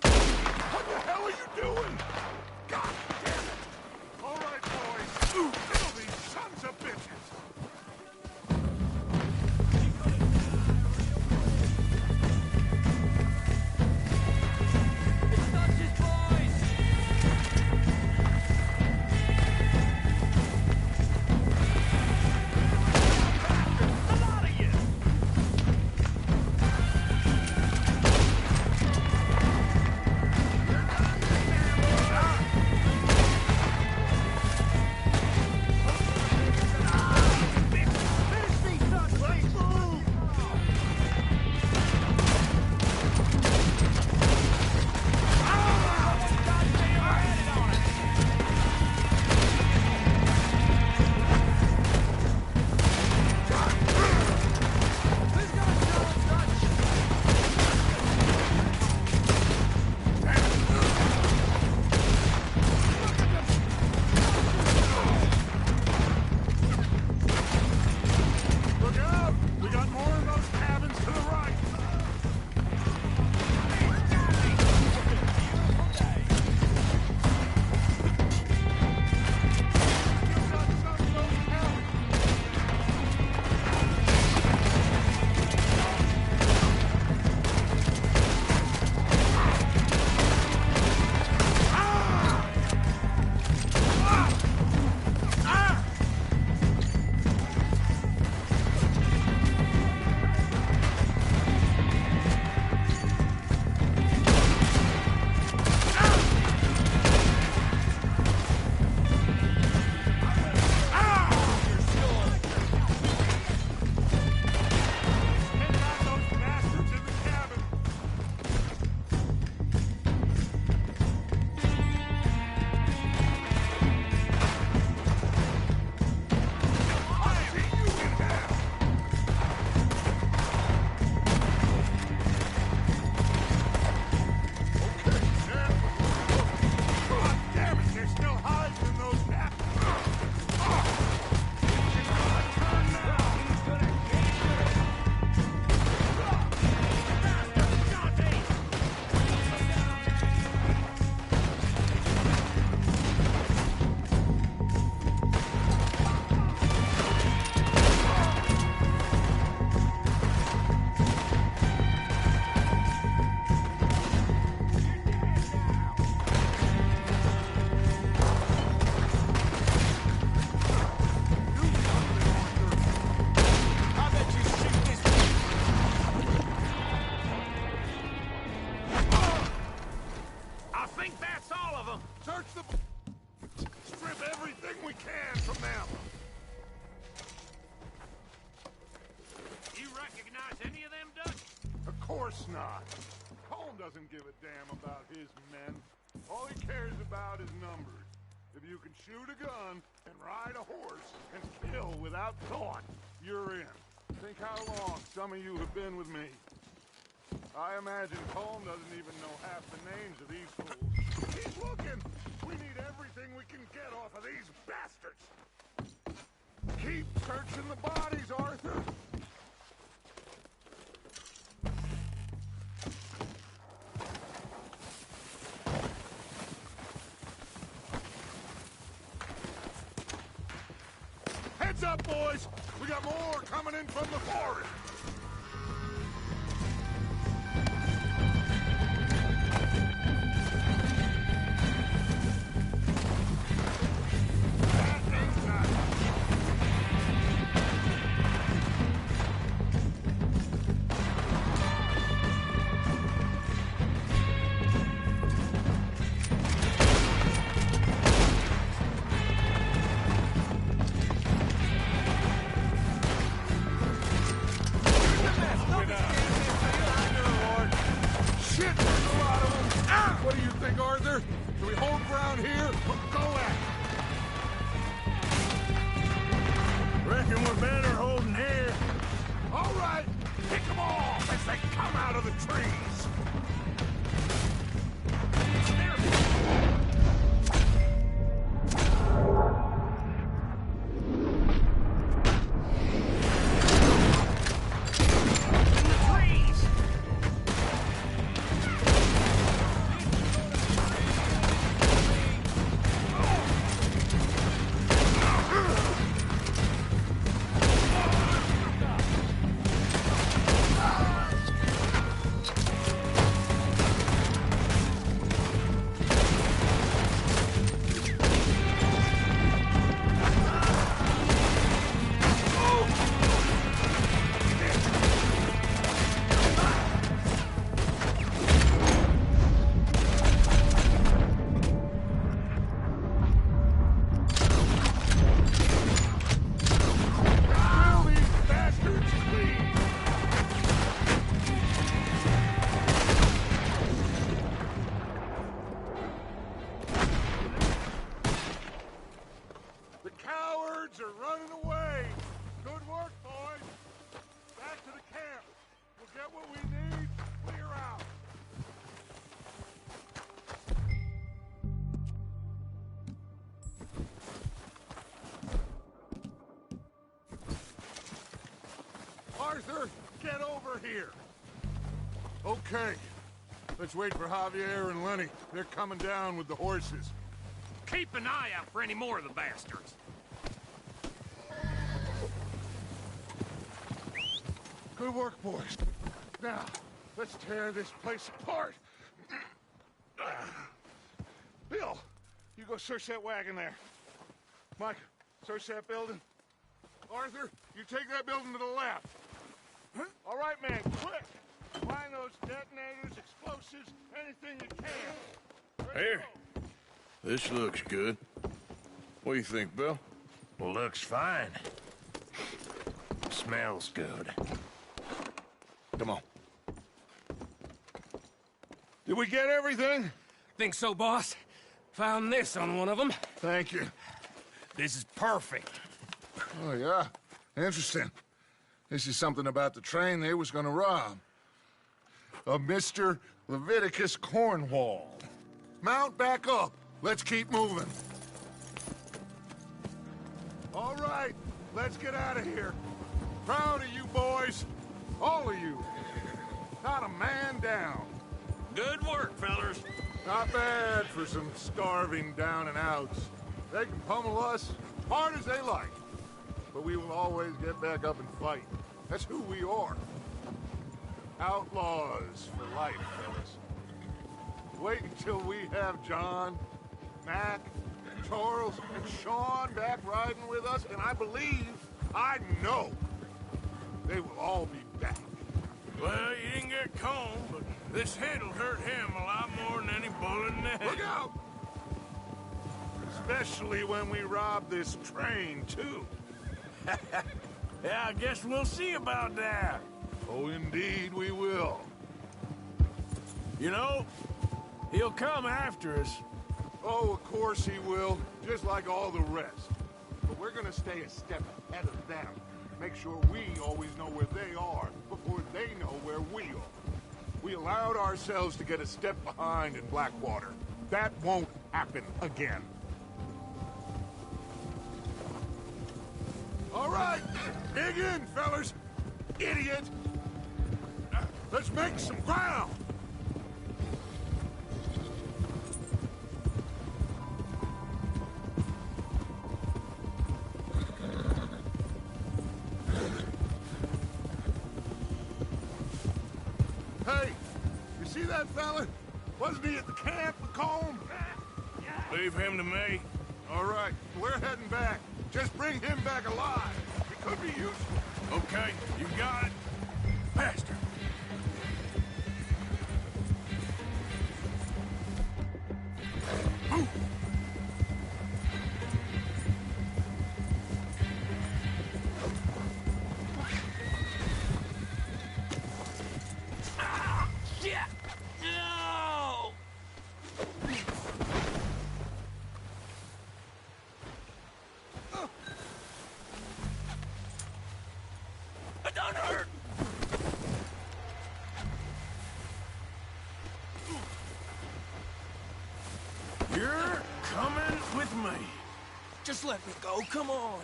What the hell are you doing? God damn it! All right, boys. Kill these sons of bitches! course not. Colm doesn't give a damn about his men. All he cares about is numbers. If you can shoot a gun and ride a horse and kill without thought, you're in. Think how long some of you have been with me. I imagine Colm doesn't even know half the names of these fools. Keep looking! We need everything we can get off of these bastards! Keep searching the bodies, Arthur! Heads up, boys! We got more coming in from the forest! What do you think, Arthur? Do we hold ground here or go at it? Reckon we're better holding here. All right, pick them off as they come out of the trees. Are running away. Good work, boys. Back to the camp. We'll get what we need. Clear out. Arthur, get over here. Okay. Let's wait for Javier and Lenny. They're coming down with the horses. Keep an eye out for any more of the bastards. Good work, boys. Now, let's tear this place apart. Bill, you go search that wagon there. Mike, search that building. Arthur, you take that building to the left. All right, man, quick. Find those detonators, explosives, anything you can. Here. This looks good. What do you think, Bill? Well, looks fine. Smells good. Come on. Did we get everything? Think so, boss. Found this on one of them. Thank you. This is perfect. Oh, yeah? Interesting. This is something about the train they was gonna rob. Of Mr. Leviticus Cornwall. Mount back up. Let's keep moving. All right, let's get out of here. Proud of you boys. All of you. Not a man down. Good work, fellers. Not bad for some starving down and outs. They can pummel us as hard as they like. But we will always get back up and fight. That's who we are. Outlaws for life, fellas. Wait until we have John, Mac, Charles, and Sean back riding with us, and I know, they will all be back. Well, you didn't get Colm, but this hit'll hurt him a lot more than any bullet in the head. Look out! Especially when we rob this train, too. Yeah, I guess we'll see about that. Oh, indeed we will. You know, he'll come after us. Oh, of course he will, just like all the rest. But we're gonna stay a step ahead of them. Make sure we always know where they are before they know where we are. We allowed ourselves to get a step behind in Blackwater. That won't happen again. All right, dig in, fellas. Idiot. Let's make some ground. Hey, you see that fella? Wasn't he at the camp, McComb? Leave him to me. All right, we're heading back. Just bring him back alive. It could be useful. Okay, you got it. Faster. Move. Shit! No! It don't hurt! You're coming with me. Just let me go, come on.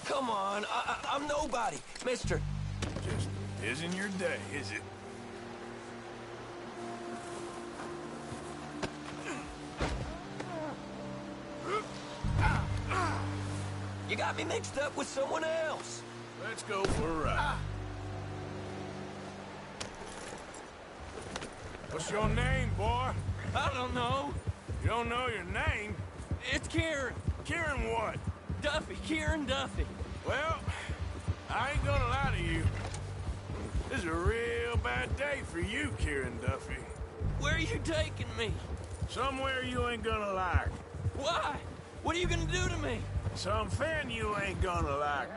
Come on, I'm nobody, mister. Just isn't your day, is it? You got me mixed up with someone else. Let's go for a ride. What's your name, boy? I don't know. You don't know your name? It's Kieran. Kieran what? Duffy, Kieran Duffy. Well, I ain't gonna lie to you. This is a real bad day for you, Kieran Duffy. Where are you taking me? Somewhere you ain't gonna like. Why? What are you gonna do to me? Something you ain't gonna like.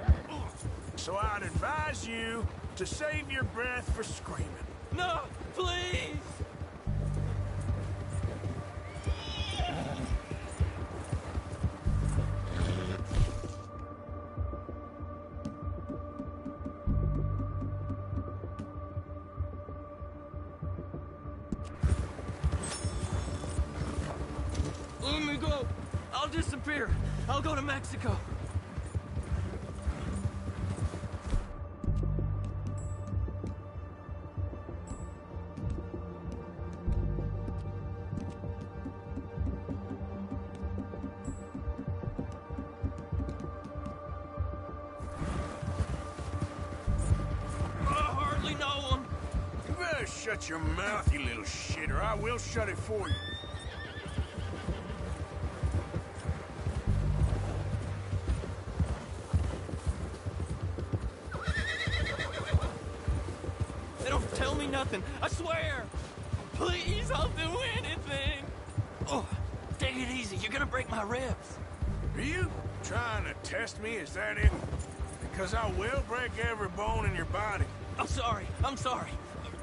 So I'd advise you to save your breath for screaming. No, please! Let me go. I'll disappear. I'll go to Mexico. I hardly know him. You better shut your mouth, you little shit, or I will shut it for you. They don't tell me nothing. I swear. Please, I'll do anything. Oh, take it easy. You're gonna break my ribs. Are you trying to test me? Is that it? Because I will break every bone in your body. I'm sorry. I'm sorry.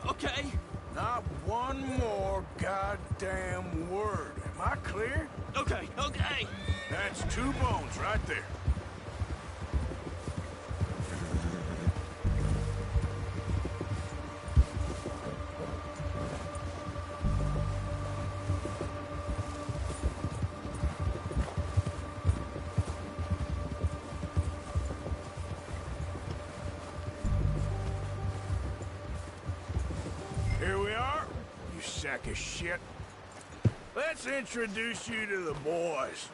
Okay? Not one more goddamn word. Am I clear? Okay, okay. That's 2 bones right there. Here we are, you sack of shit. Let's introduce you to the boys.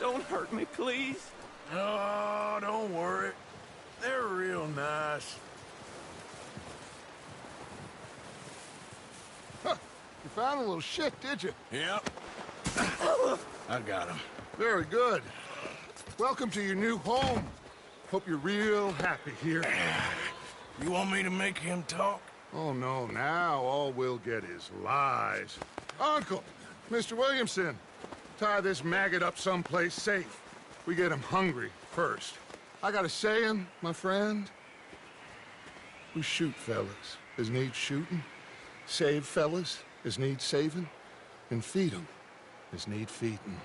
Don't hurt me, please. Oh, don't worry. They're real nice. Huh. You found a little shit, did you? Yep. I got him. Very good. Welcome to your new home. Hope you're real happy here. You want me to make him talk? Oh, no. Now all we'll get is lies. Uncle, Mr. Williamson, Tie this maggot up someplace safe. We get him hungry first. I got a saying, my friend. We shoot fellas as need shooting, save fellas as need saving, and feed them as need feeding.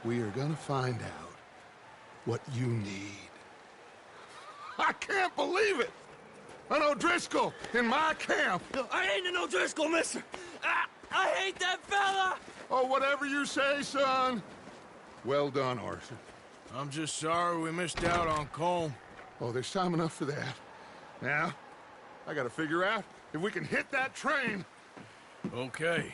We are gonna find out what you need. I can't believe it! An O'Driscoll in my camp! I ain't an O'Driscoll, mister! I hate that fella! Oh, whatever you say, son. Well done, Arthur. I'm just sorry we missed out on Colm. Oh, there's time enough for that. Now, I gotta figure out if we can hit that train. Okay.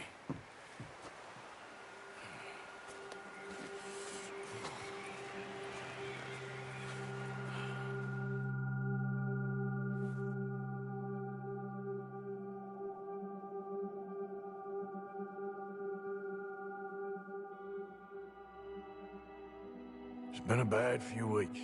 It's been a bad few weeks.